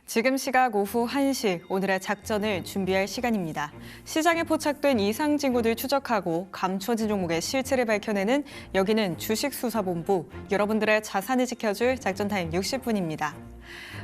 지금 시각 오후 1시, 오늘의 작전을 준비할 시간입니다. 시장에 포착된 이상 징후들 추적하고 감춰진 종목의 실체를 밝혀내는 여기는 주식수사본부, 여러분들의 자산을 지켜줄 작전타임 60분입니다.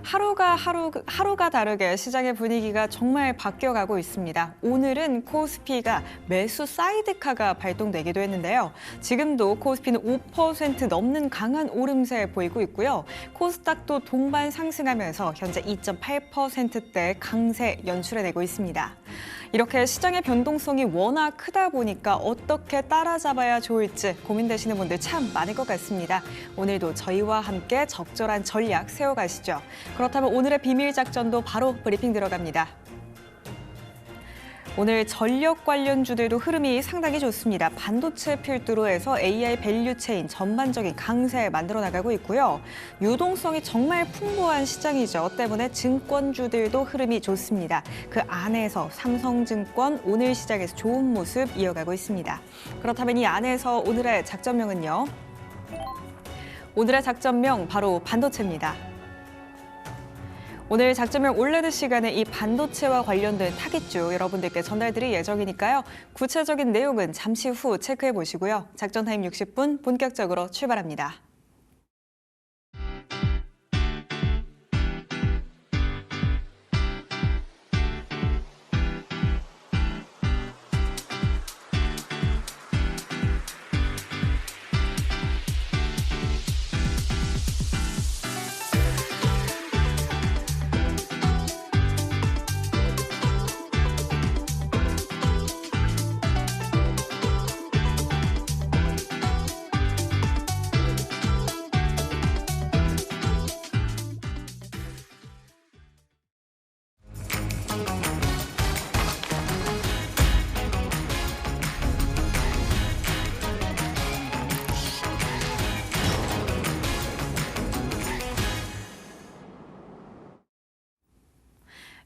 하루가 다르게 시장의 분위기가 정말 바뀌어가고 있습니다. 오늘은 코스피가 매수 사이드카가 발동되기도 했는데요. 지금도 코스피는 5% 넘는 강한 오름세 보이고 있고요. 코스닥도 동반 상승하면서 현재 2.8%대 강세 연출해내고 있습니다. 이렇게 시장의 변동성이 워낙 크다 보니까 어떻게 따라잡아야 좋을지 고민되시는 분들 참 많을 것 같습니다. 오늘도 저희와 함께 적절한 전략 세워가시죠. 그렇다면 오늘의 비밀 작전도 바로 브리핑 들어갑니다. 오늘 전력 관련주들도 흐름이 상당히 좋습니다. 반도체 필두로 해서 AI 밸류체인 전반적인 강세 만들어 나가고 있고요. 유동성이 정말 풍부한 시장이죠. 때문에 증권주들도 흐름이 좋습니다. 그 안에서 삼성증권 오늘 시장에서 좋은 모습 이어가고 있습니다. 그렇다면 이 안에서 오늘의 작전명은요? 오늘의 작전명 바로 반도체입니다. 오늘 작전명 올레드 시간에 이 반도체와 관련된 타깃주 여러분들께 전달드릴 예정이니까요. 구체적인 내용은 잠시 후 체크해 보시고요. 작전타임 60분 본격적으로 출발합니다.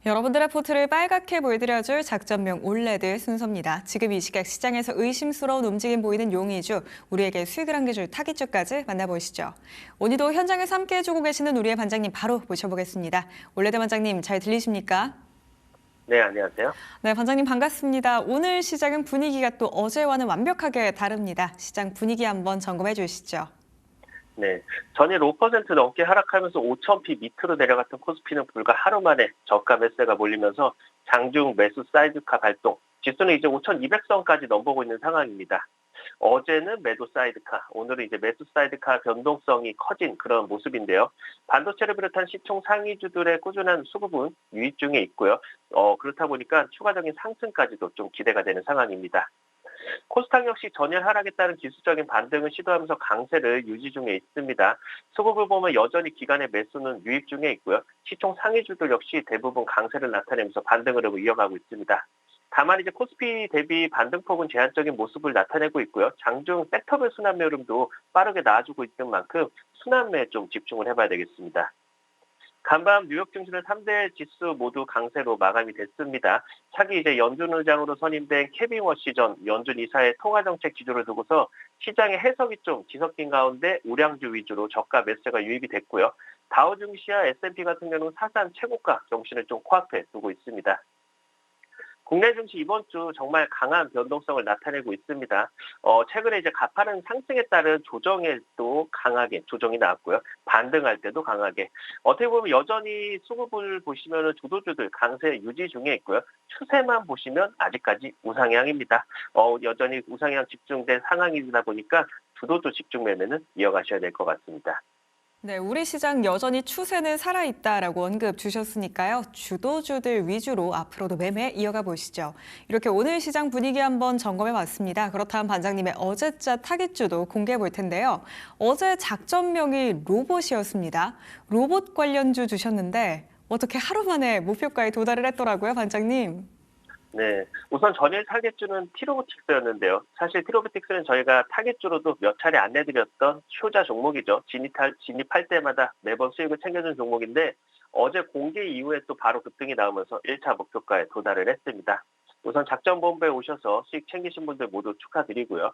여러분들의 포트를 빨갛게 보여드려줄 작전명 올레드 순서입니다. 지금 이 시각 시장에서 의심스러운 움직임 보이는 용의주, 우리에게 수익을 안겨줄 타깃주까지 만나보시죠. 오늘도 현장에서 함께 해주고 계시는 우리의 반장님 바로 모셔보겠습니다. 올레드 반장님 잘 들리십니까? 네, 안녕하세요. 네, 반장님 반갑습니다. 오늘 시장은 분위기가 또 어제와는 완벽하게 다릅니다. 시장 분위기 한번 점검해 주시죠. 네, 전일 5% 넘게 하락하면서 5,000피 밑으로 내려갔던 코스피는 불과 하루 만에 저가 매수가 몰리면서 장중 매수 사이드카 발동, 지수는 이제 5,200선까지 넘보고 있는 상황입니다. 어제는 매도 사이드카, 오늘은 이제 매수 사이드카 변동성이 커진 그런 모습인데요. 반도체를 비롯한 시총 상위주들의 꾸준한 수급은 유입 중에 있고요. 그렇다 보니까 추가적인 상승까지도 좀 기대가 되는 상황입니다. 코스닥 역시 전일 하락에 따른 기술적인 반등을 시도하면서 강세를 유지 중에 있습니다. 수급을 보면 여전히 기관의 매수는 유입 중에 있고요. 시총 상위주들 역시 대부분 강세를 나타내면서 반등 흐름을 이어가고 있습니다. 다만 이제 코스피 대비 반등폭은 제한적인 모습을 나타내고 있고요. 장중 섹터별 순환매 흐름도 빠르게 나아지고 있는 만큼 순환매에 좀 집중을 해봐야 되겠습니다. 간밤 뉴욕 증시는 3대 지수 모두 강세로 마감이 됐습니다. 차기 이제 연준 의장으로 선임된 케빈 워시 전 연준 이사의 통화정책 기조를 두고서 시장의 해석이 좀 뒤섞인 가운데 우량주 위주로 저가 매수가 유입이 됐고요. 다우 증시와 S&P 같은 경우는 사상 최고가 경신을 좀 코앞에 두고 있습니다. 국내 증시 이번 주 정말 강한 변동성을 나타내고 있습니다. 최근에 이제 가파른 상승에 따른 조정에도 강하게 조정이 나왔고요. 반등할 때도 강하게. 어떻게 보면 여전히 수급을 보시면 주도주들 강세 유지 중에 있고요. 추세만 보시면 아직까지 우상향입니다. 여전히 우상향 집중된 상황이다 보니까 주도주 집중 매매는 이어가셔야 될 것 같습니다. 네, 우리 시장 여전히 추세는 살아있다라고 언급 주셨으니까요. 주도주들 위주로 앞으로도 매매 이어가 보시죠. 이렇게 오늘 시장 분위기 한번 점검해 봤습니다. 그렇다면 반장님의 어제자 타깃주도 공개해 볼 텐데요. 어제 작전명이 로봇이었습니다. 로봇 관련주 주셨는데 어떻게 하루 만에 목표가에 도달을 했더라고요, 반장님. 네, 우선 전일 타겟주는 티로보틱스였는데요. 사실 티로보틱스는 저희가 타겟주로도 몇 차례 안내드렸던 효자 종목이죠. 진입할 때마다 매번 수익을 챙겨준 종목인데 어제 공개 이후에 또 바로 급등이 나오면서 1차 목표가에 도달을 했습니다. 우선 작전본부에 오셔서 수익 챙기신 분들 모두 축하드리고요.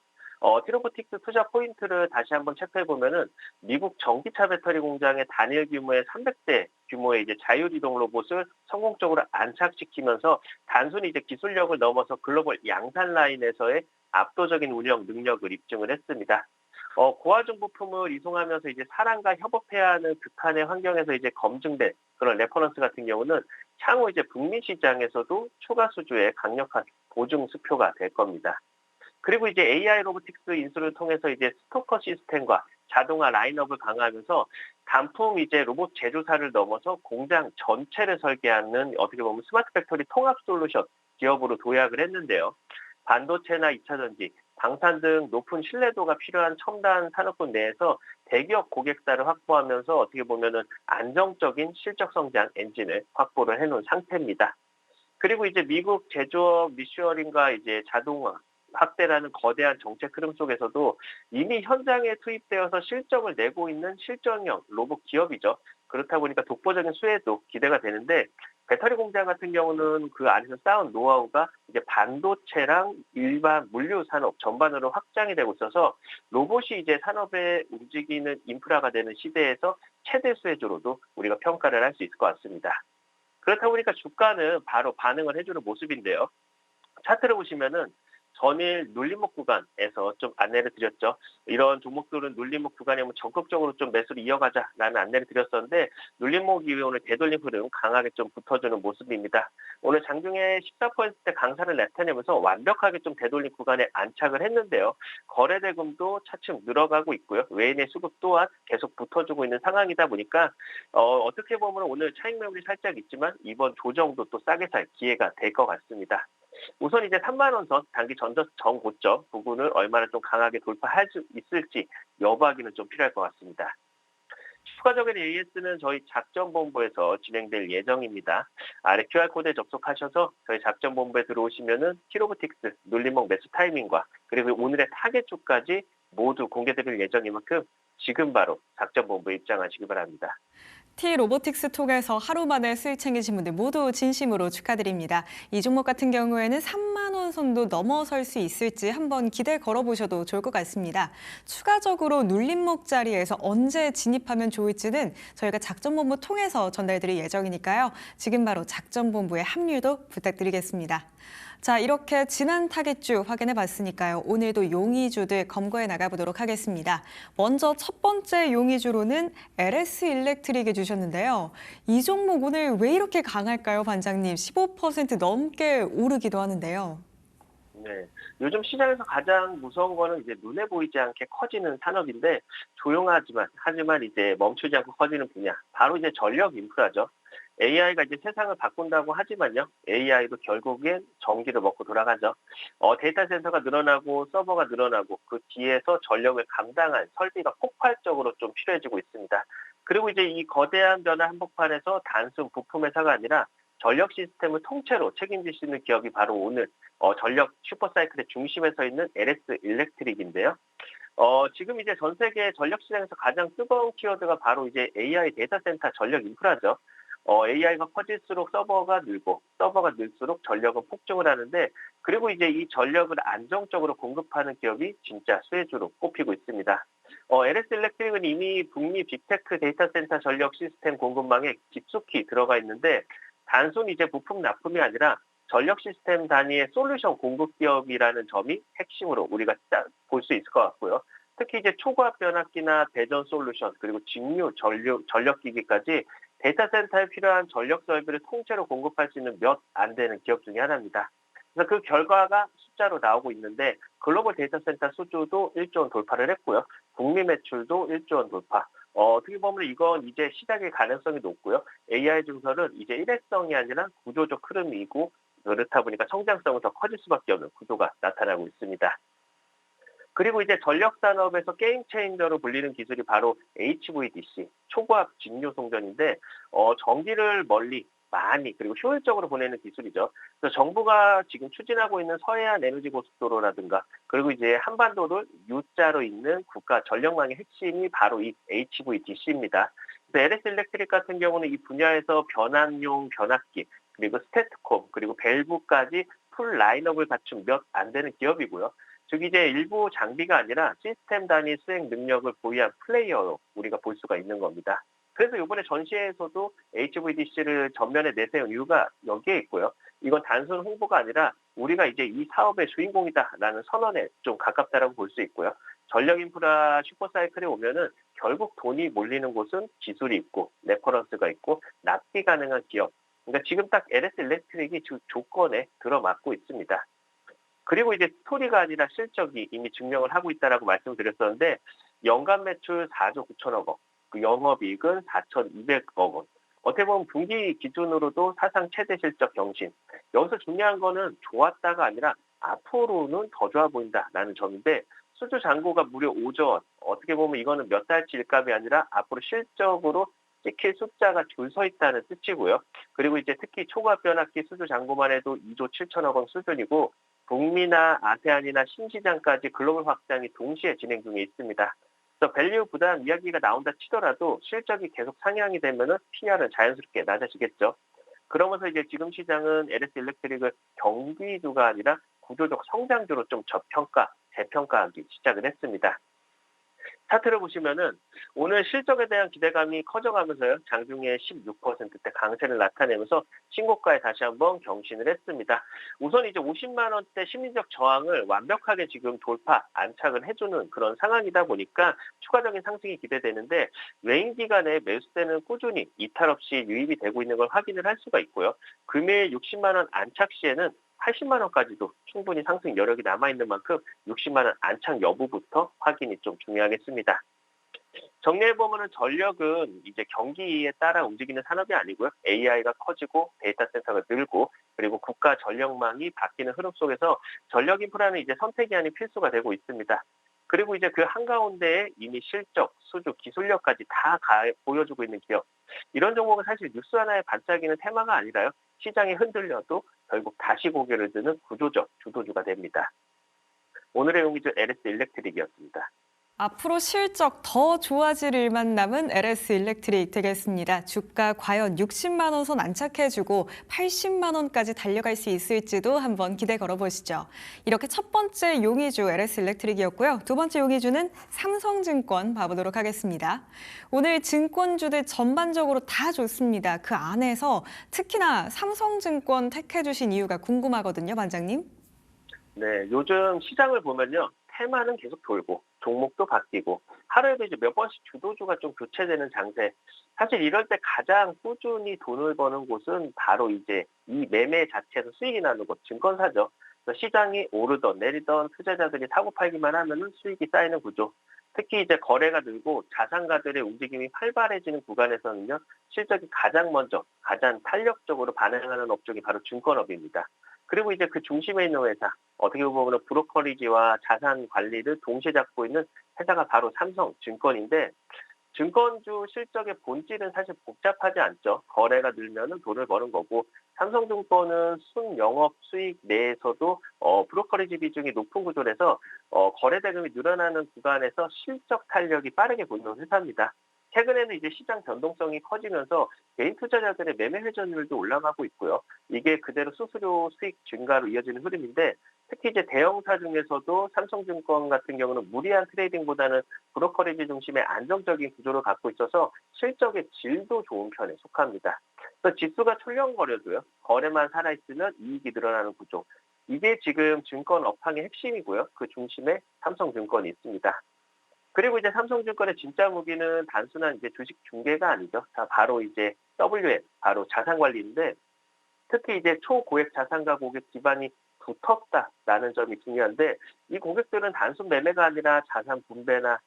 티로보틱스 투자 포인트를 다시 한번 체크해 보면은 미국 전기차 배터리 공장의 단일 규모의 300대 규모의 이제 자율이동 로봇을 성공적으로 안착시키면서 단순히 이제 기술력을 넘어서 글로벌 양산 라인에서의 압도적인 운영 능력을 입증을 했습니다. 고화중 부품을 이송하면서 이제 사람과 협업해야 하는 극한의 환경에서 이제 검증된 그런 레퍼런스 같은 경우는 향후 이제 북미 시장에서도 추가 수주의 강력한 보증 수표가 될 겁니다. 그리고 이제 AI 로보틱스 인수를 통해서 이제 스토커 시스템과 자동화 라인업을 강화하면서 단품 이제 로봇 제조사를 넘어서 공장 전체를 설계하는 어떻게 보면 스마트 팩토리 통합 솔루션 기업으로 도약을 했는데요. 반도체나 2차 전지, 방산 등 높은 신뢰도가 필요한 첨단 산업군 내에서 대기업 고객사를 확보하면서 어떻게 보면은 안정적인 실적 성장 엔진을 확보를 해놓은 상태입니다. 그리고 이제 미국 제조업 미슈어링과 이제 자동화 확대라는 거대한 정책 흐름 속에서도 이미 현장에 투입되어서 실적을 내고 있는 실전형 로봇 기업이죠. 그렇다 보니까 독보적인 수혜도 기대가 되는데 배터리 공장 같은 경우는 그 안에서 쌓은 노하우가 이제 반도체랑 일반 물류 산업 전반으로 확장이 되고 있어서 로봇이 이제 산업에 움직이는 인프라가 되는 시대에서 최대 수혜주로도 우리가 평가를 할 수 있을 것 같습니다. 그렇다 보니까 주가는 바로 반응을 해주는 모습인데요. 차트를 보시면은 전일 눌림목 구간에서 좀 안내를 드렸죠. 이런 종목들은 눌림목 구간에 적극적으로 좀 매수를 이어가자라는 안내를 드렸었는데 눌림목 이후에 오늘 되돌림 흐름 강하게 좀 붙어주는 모습입니다. 오늘 장중에 14%대 강사를 나타내면서 완벽하게 좀 되돌림 구간에 안착을 했는데요. 거래 대금도 차츰 늘어가고 있고요. 외인의 수급 또한 계속 붙어주고 있는 상황이다 보니까 어떻게 보면 오늘 차익 매물이 살짝 있지만 이번 조정도 또 싸게 살 기회가 될 것 같습니다. 우선 이제 3만 원 선 단기 전저 정고점 부분을 얼마나 좀 강하게 돌파할 수 있을지 여부하기는 좀 필요할 것 같습니다. 추가적인 AS는 저희 작전본부에서 진행될 예정입니다. 아래 QR코드에 접속하셔서 저희 작전본부에 들어오시면은 키로보틱스 눌림목 매수 타이밍과 그리고 오늘의 타겟주까지 모두 공개드릴 예정인 만큼 지금 바로 작전본부에 입장하시기 바랍니다. T-로보틱스 통해서 하루 만에 수익 챙기신 분들 모두 진심으로 축하드립니다. 이 종목 같은 경우에는 3만 원 선도 넘어설 수 있을지 한번 기대 걸어보셔도 좋을 것 같습니다. 추가적으로 눌림목 자리에서 언제 진입하면 좋을지는 저희가 작전본부 통해서 전달드릴 예정이니까요. 지금 바로 작전본부에 합류도 부탁드리겠습니다. 자, 이렇게 지난 타겟주 확인해 봤으니까요. 오늘도 용의주들 검거해 나가보도록 하겠습니다. 먼저 첫 번째 용의주로는 LS 일렉트릭을 주셨는데요. 이 종목 오늘 왜 이렇게 강할까요, 반장님? 15% 넘게 오르기도 하는데요. 네. 요즘 시장에서 가장 무서운 거는 이제 눈에 보이지 않게 커지는 산업인데 하지만 이제 멈추지 않고 커지는 분야. 바로 이제 전력 인프라죠. AI가 이제 세상을 바꾼다고 하지만요. AI도 결국엔 전기를 먹고 돌아가죠. 데이터 센터가 늘어나고 서버가 늘어나고 그 뒤에서 전력을 감당할 설비가 폭발적으로 좀 필요해지고 있습니다. 그리고 이제 이 거대한 변화 한복판에서 단순 부품 회사가 아니라 전력 시스템을 통째로 책임질 수 있는 기업이 바로 오늘 전력 슈퍼사이클의 중심에 서 있는 LS 일렉트릭인데요. 지금 이제 전 세계 전력 시장에서 가장 뜨거운 키워드가 바로 이제 AI 데이터 센터 전력 인프라죠. AI가 커질수록 서버가 늘고 서버가 늘수록 전력은 폭증을 하는데 그리고 이제 이 전력을 안정적으로 공급하는 기업이 진짜 수혜주로 꼽히고 있습니다. LS 일렉트릭은 이미 북미 빅테크 데이터 센터 전력 시스템 공급망에 깊숙이 들어가 있는데 단순 이제 부품 납품이 아니라 전력 시스템 단위의 솔루션 공급 기업이라는 점이 핵심으로 우리가 볼 수 있을 것 같고요. 특히 이제 초과압 변압기나 배전 솔루션 그리고 직류 전력 기기까지 데이터 센터에 필요한 전력 설비를 통째로 공급할 수 있는 몇 안 되는 기업 중에 하나입니다. 그래서 그 결과가 숫자로 나오고 있는데 글로벌 데이터 센터 수주도 1조 원 돌파를 했고요. 북미 매출도 1조 원 돌파. 어떻게 보면 이건 이제 시작의 가능성이 높고요. AI 증설은 이제 일회성이 아니라 구조적 흐름이고 그렇다 보니까 성장성은 더 커질 수밖에 없는 구조가 나타나고 있습니다. 그리고 이제 전력 산업에서 게임 체인저로 불리는 기술이 바로 HVDC, 초고압 직류 송전인데 전기를 멀리 많이 그리고 효율적으로 보내는 기술이죠. 그래서 정부가 지금 추진하고 있는 서해안 에너지 고속도로라든가 그리고 이제 한반도를 U자로 잇는 국가 전력망의 핵심이 바로 이 HVDC입니다. LS 일렉트릭 같은 경우는 이 분야에서 변압용 변압기 그리고 스태트콤, 그리고 벨브까지 풀 라인업을 갖춘 몇 안 되는 기업이고요. 즉 이제 일부 장비가 아니라 시스템 단위 수행 능력을 보유한 플레이어로 우리가 볼 수가 있는 겁니다. 그래서 이번에 전시회에서도 HVDC를 전면에 내세운 이유가 여기에 있고요. 이건 단순 홍보가 아니라 우리가 이제 이 사업의 주인공이다라는 선언에 좀 가깝다라고 볼 수 있고요. 전력 인프라 슈퍼사이클에 오면은 결국 돈이 몰리는 곳은 기술이 있고 레퍼런스가 있고 납기 가능한 기업. 그러니까 지금 딱 LS 일렉트릭이 조건에 들어맞고 있습니다. 그리고 이제 스토리가 아니라 실적이 이미 증명을 하고 있다라고 말씀드렸었는데 연간 매출 4조 9천억 원, 그 영업이익은 4,200억 원. 어떻게 보면 분기 기준으로도 사상 최대 실적 경신. 여기서 중요한 거는 좋았다가 아니라 앞으로는 더 좋아 보인다라는 점인데 수주 잔고가 무려 5조 원. 어떻게 보면 이거는 몇 달치 일감이 아니라 앞으로 실적으로 찍힐 숫자가 줄 서 있다는 뜻이고요. 그리고 이제 특히 초과 변압기 수주 잔고만 해도 2조 7천억 원 수준이고 북미나 아세안이나 신시장까지 글로벌 확장이 동시에 진행 중에 있습니다. 그래서 밸류 부담 이야기가 나온다 치더라도 실적이 계속 상향이 되면은 PR은 자연스럽게 낮아지겠죠. 그러면서 이제 지금 시장은 LS 일렉트릭을 경기주가 아니라 구조적 성장주로 좀 저평가, 재평가하기 시작을 했습니다. 차트를 보시면은 오늘 실적에 대한 기대감이 커져가면서요. 장중에 16%대 강세를 나타내면서 신고가에 다시 한번 경신을 했습니다. 우선 이제 50만 원대 심리적 저항을 완벽하게 지금 돌파, 안착을 해주는 그런 상황이다 보니까 추가적인 상승이 기대되는데 외인 기간에 매수세는 꾸준히 이탈 없이 유입이 되고 있는 걸 확인을 할 수가 있고요. 금일 60만 원 안착 시에는 80만 원까지도 충분히 상승 여력이 남아있는 만큼 60만 원 안착 여부부터 확인이 좀 중요하겠습니다. 정리해보면 전력은 이제 경기에 따라 움직이는 산업이 아니고요. AI가 커지고 데이터 센터가 늘고 그리고 국가 전력망이 바뀌는 흐름 속에서 전력 인프라는 이제 선택이 아닌 필수가 되고 있습니다. 그리고 이제 그 한가운데에 이미 실적, 수주, 기술력까지 다 보여주고 있는 기업. 이런 종목은 사실 뉴스 하나에 반짝이는 테마가 아니라요. 시장이 흔들려도 결국 다시 고개를 드는 구조적 주도주가 됩니다. 오늘의 용의주 LS 일렉트릭이었습니다. 앞으로 실적 더 좋아질 일만 남은 LS 일렉트릭 되겠습니다. 주가 과연 60만 원 선 안착해주고 80만 원까지 달려갈 수 있을지도 한번 기대 걸어보시죠. 이렇게 첫 번째 용의주 LS 일렉트릭이었고요. 두 번째 용의주는 삼성증권 봐보도록 하겠습니다. 오늘 증권주들 전반적으로 다 좋습니다. 그 안에서 특히나 삼성증권 택해주신 이유가 궁금하거든요, 반장님. 네, 요즘 시장을 보면요. 테마는 계속 돌고 종목도 바뀌고 하루에도 이제 몇 번씩 주도주가 좀 교체되는 장세. 사실 이럴 때 가장 꾸준히 돈을 버는 곳은 바로 이제 이 매매 자체에서 수익이 나는 곳, 증권사죠. 그래서 시장이 오르던 내리던 투자자들이 사고 팔기만 하면은 수익이 쌓이는 구조. 특히 이제 거래가 늘고 자산가들의 움직임이 활발해지는 구간에서는요, 실적이 가장 먼저, 가장 탄력적으로 반응하는 업종이 바로 증권업입니다. 그리고 이제 그 중심에 있는 회사, 어떻게 보면 브로커리지와 자산 관리를 동시에 잡고 있는 회사가 바로 삼성증권인데, 증권주 실적의 본질은 사실 복잡하지 않죠. 거래가 늘면은 돈을 버는 거고, 삼성증권은 순영업 수익 내에서도 브로커리지 비중이 높은 구조라서 거래 대금이 늘어나는 구간에서 실적 탄력이 빠르게 붙는 회사입니다. 최근에는 이제 시장 변동성이 커지면서 개인 투자자들의 매매 회전율도 올라가고 있고요. 이게 그대로 수수료 수익 증가로 이어지는 흐름인데 특히 이제 대형사 중에서도 삼성증권 같은 경우는 무리한 트레이딩보다는 브로커리지 중심의 안정적인 구조를 갖고 있어서 실적의 질도 좋은 편에 속합니다. 그래서 지수가 출렁거려도요. 거래만 살아있으면 이익이 늘어나는 구조. 이게 지금 증권 업황의 핵심이고요. 그 중심에 삼성증권이 있습니다. 그리고 이제 삼성증권의 진짜 무기는 단순한 이제 주식 중개가 아니죠. 자, 바로 이제 WM, 바로 자산관리인데 특히 이제 초고액 자산가 고객 기반이 붙었다라는 점이 중요한데 이 고객들은 단순 매매가 아니라 자산 분배나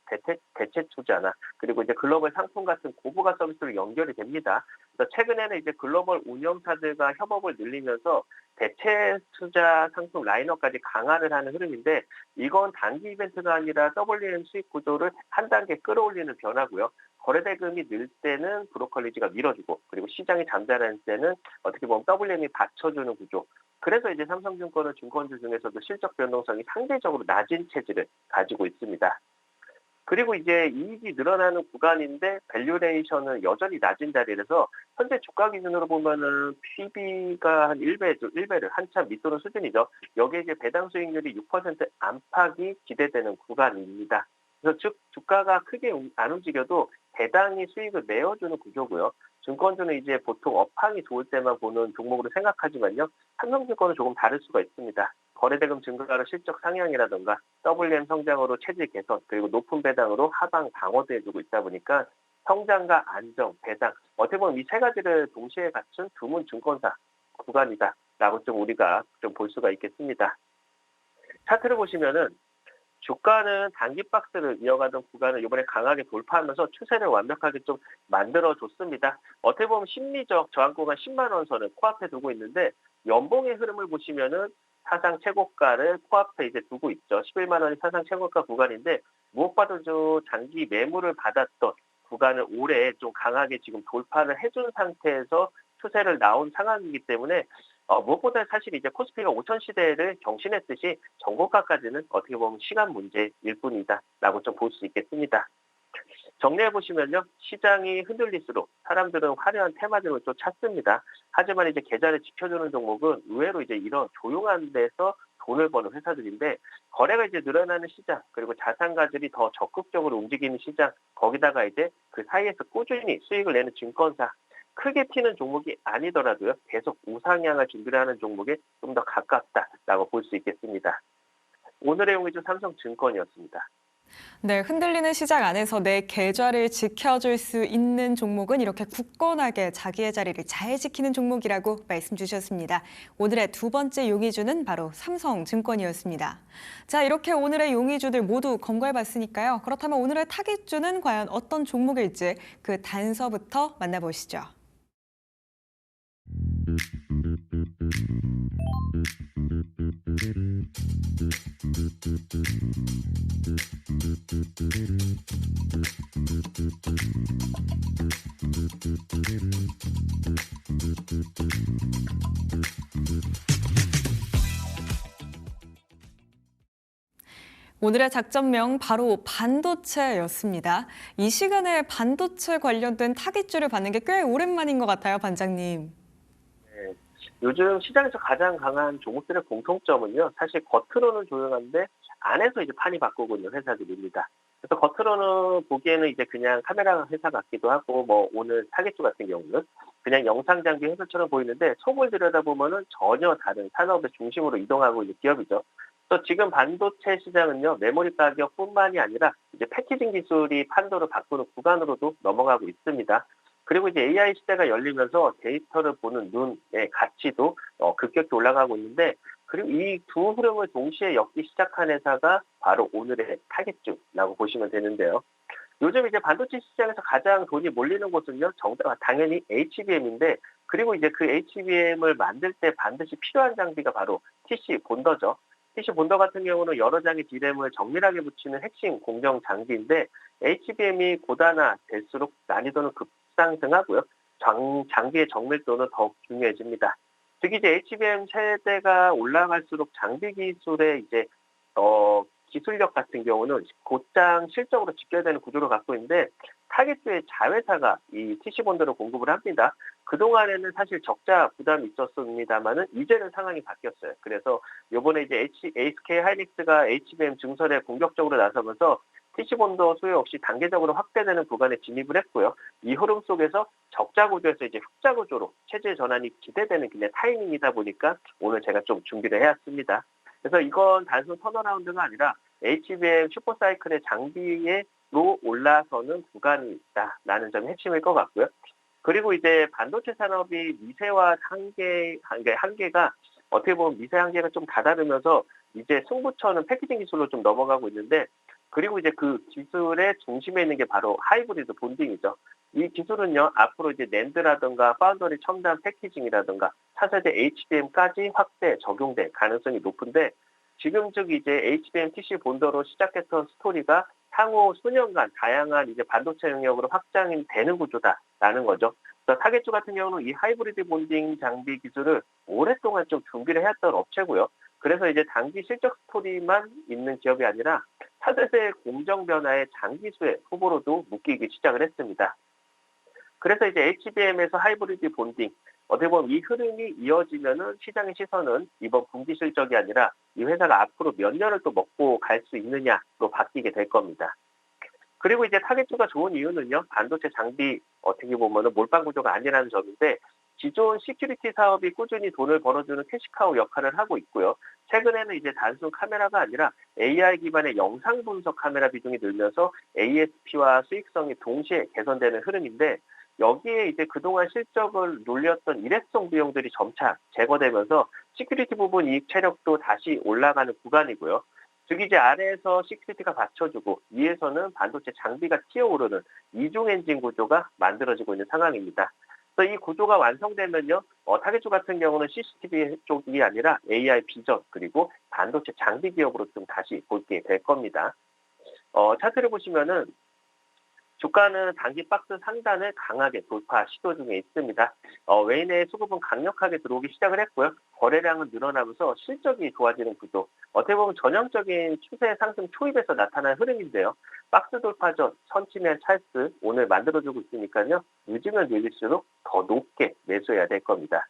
대체 투자나 그리고 이제 글로벌 상품 같은 고부가 서비스로 연결이 됩니다. 그래서 최근에는 이제 글로벌 운영사들과 협업을 늘리면서 대체 투자 상품 라인업까지 강화를 하는 흐름인데 이건 단기 이벤트가 아니라 WM 수익 구조를 한 단계 끌어올리는 변화고요. 거래 대금이 늘 때는 브로커리지가 밀어주고 그리고 시장이 잠잠할 때는 어떻게 보면 WM이 받쳐주는 구조. 그래서 이제 삼성증권은 증권주 중에서도 실적 변동성이 상대적으로 낮은 체질을 가지고 있습니다. 그리고 이제 이익이 늘어나는 구간인데 밸류레이션은 여전히 낮은 자리라서 현재 주가 기준으로 보면은 PB가 한 1배를 한참 밑도는 수준이죠. 여기에 이제 배당 수익률이 6% 안팎이 기대되는 구간입니다. 그래서 즉 주가가 크게 안 움직여도 배당이 수익을 내어주는 구조고요. 증권주는 이제 보통 업황이 좋을 때만 보는 종목으로 생각하지만요. 삼성증권은 조금 다를 수가 있습니다. 거래대금 증가로 실적 상향이라든가 WM 성장으로 체질 개선 그리고 높은 배당으로 하방 방어도 해주고 있다 보니까 성장과 안정, 배당 어떻게 보면 이 세 가지를 동시에 갖춘 드문 증권사 구간이다라고 좀 우리가 좀 볼 수가 있겠습니다. 차트를 보시면은 주가는 단기 박스를 이어가던 구간을 이번에 강하게 돌파하면서 추세를 완벽하게 좀 만들어줬습니다. 어떻게 보면 심리적 저항 구간 10만 원 선을 코앞에 두고 있는데 연봉의 흐름을 보시면은 사상 최고가를 코앞에 이제 두고 있죠. 11만 원이 사상 최고가 구간인데 무엇보다도 장기 매물을 받았던 구간을 올해 좀 강하게 지금 돌파를 해준 상태에서 추세를 나온 상황이기 때문에 무엇보다 사실 이제 코스피가 5천 시대를 경신했듯이 정고가까지는 어떻게 보면 시간 문제일 뿐이다라고 좀 볼 수 있겠습니다. 정리해 보시면요, 시장이 흔들릴수록 사람들은 화려한 테마들을 또 찾습니다. 하지만 이제 계좌를 지켜주는 종목은 의외로 이제 이런 조용한 데서 돈을 버는 회사들인데 거래가 이제 늘어나는 시장 그리고 자산가들이 더 적극적으로 움직이는 시장 거기다가 이제 그 사이에서 꾸준히 수익을 내는 증권사 크게 튀는 종목이 아니더라도요 계속 우상향을 준비를 하는 종목에 좀 더 가깝다라고 볼 수 있겠습니다. 오늘의 용의주 삼성증권이었습니다. 네, 흔들리는 시장 안에서 내 계좌를 지켜줄 수 있는 종목은 이렇게 굳건하게 자기의 자리를 잘 지키는 종목이라고 말씀 주셨습니다. 오늘의 두 번째 용의주는 바로 삼성증권이었습니다. 자, 이렇게 오늘의 용의주들 모두 검거해봤으니까요. 그렇다면 오늘의 타깃주는 과연 어떤 종목일지 그 단서부터 만나보시죠. 오늘의 작전명 바로 반도체였습니다. 이 시간에 반도체 관련된 타깃주를 받는 게 꽤 오랜만인 것 같아요, 반장님. 네, 요즘 시장에서 가장 강한 종목들의 공통점은요, 사실 겉으로는 조용한데 안에서 이제 판이 바꾸고 있는 회사들입니다. 그래서 겉으로는 보기에는 이제 그냥 카메라 회사 같기도 하고, 뭐 오늘 타겟주 같은 경우는 그냥 영상 장비 회사처럼 보이는데 속을 들여다보면은 전혀 다른 산업의 중심으로 이동하고 있는 기업이죠. 또 지금 반도체 시장은요, 메모리 가격뿐만이 아니라 이제 패키징 기술이 판도를 바꾸는 구간으로도 넘어가고 있습니다. 그리고 이제 AI 시대가 열리면서 데이터를 보는 눈의 가치도 급격히 올라가고 있는데, 그리고 이 두 흐름을 동시에 엮기 시작한 회사가 바로 오늘의 타겟주라고 보시면 되는데요. 요즘 이제 반도체 시장에서 가장 돈이 몰리는 곳은요, 당연히 HBM인데, 그리고 이제 그 HBM을 만들 때 반드시 필요한 장비가 바로 TC 본더죠. TC 본더 같은 경우는 여러 장의 D램을 정밀하게 붙이는 핵심 공정 장비인데, HBM이 고단화될수록 난이도는 급상승하고요. 장비의 정밀도는 더욱 중요해집니다. 특히 이제 HBM 세대가 올라갈수록 장비 기술의 이제 기술력 같은 경우는 곧장 실적으로 직결되는 구조를 갖고 있는데 타겟주의 자회사가 이 TC 본드를 공급을 합니다. 그동안에는 사실 적자 부담이 있었습니다만은 이제는 상황이 바뀌었어요. 그래서 이번에 이제 SK 하이닉스가 HBM 증설에 공격적으로 나서면서 TC 본드 수요 역시 단계적으로 확대되는 구간에 진입을 했고요. 이 흐름 속에서 적자 구조에서 이제 흑자 구조로 체질 전환이 기대되는 그냥 타이밍이다 보니까 오늘 제가 좀 준비를 해왔습니다. 그래서 이건 단순 턴어라운드가 아니라 HBM 슈퍼사이클의 장비로 올라서는 구간이 있다라는 점이 핵심일 것 같고요. 그리고 이제 반도체 산업이 미세와 한계가 어떻게 보면 미세 한계가 좀 다다르면서 이제 승부처는 패키징 기술로 좀 넘어가고 있는데, 그리고 이제 그 기술의 중심에 있는 게 바로 하이브리드 본딩이죠. 이 기술은요, 앞으로 이제 낸드라든가 파운더리 첨단 패키징이라든가 차세대 HBM까지 확대 적용될 가능성이 높은데, 지금 즉 이제 HBM TC 본더로 시작했던 스토리가 향후 수년간 다양한 이제 반도체 영역으로 확장이 되는 구조다라는 거죠. 그래서 타겟주 같은 경우는 이 하이브리드 본딩 장비 기술을 오랫동안 좀 준비를 해왔던 업체고요. 그래서 이제 단기 실적 스토리만 있는 기업이 아니라 차세대 공정 변화의 장기수의 후보로도 묶이기 시작을 했습니다. 그래서 이제 HBM에서 하이브리드 본딩, 어떻게 보면 이 흐름이 이어지면은 시장의 시선은 이번 분기 실적이 아니라 이 회사가 앞으로 몇 년을 또 먹고 갈 수 있느냐로 바뀌게 될 겁니다. 그리고 이제 타겟주가 좋은 이유는요, 반도체 장비 어떻게 보면은 몰빵 구조가 아니라는 점인데, 기존 시큐리티 사업이 꾸준히 돈을 벌어주는 캐시카우 역할을 하고 있고요. 최근에는 이제 단순 카메라가 아니라 AI 기반의 영상 분석 카메라 비중이 늘면서 ASP와 수익성이 동시에 개선되는 흐름인데, 여기에 이제 그동안 실적을 눌렸던 일회성 비용들이 점차 제거되면서 시큐리티 부분 이익 체력도 다시 올라가는 구간이고요. 즉 이제 아래에서 시큐리티가 받쳐주고 위에서는 반도체 장비가 튀어오르는 이중 엔진 구조가 만들어지고 있는 상황입니다. 그래서 이 구조가 완성되면요, 타겟주 같은 경우는 CCTV 쪽이 아니라 AI 비전 그리고 반도체 장비 기업으로 좀 다시 볼게 될 겁니다. 차트를 보시면은 주가는 단기 박스 상단을 강하게 돌파 시도 중에 있습니다. 외인의 수급은 강력하게 들어오기 시작을 했고요. 거래량은 늘어나면서 실적이 좋아지는 구조. 어떻게 보면 전형적인 추세 상승 초입에서 나타난 흐름인데요. 박스 돌파 전 선치면 찰스 오늘 만들어주고 있으니까요. 늦으면 늦을수록 더 높게 매수해야 될 겁니다.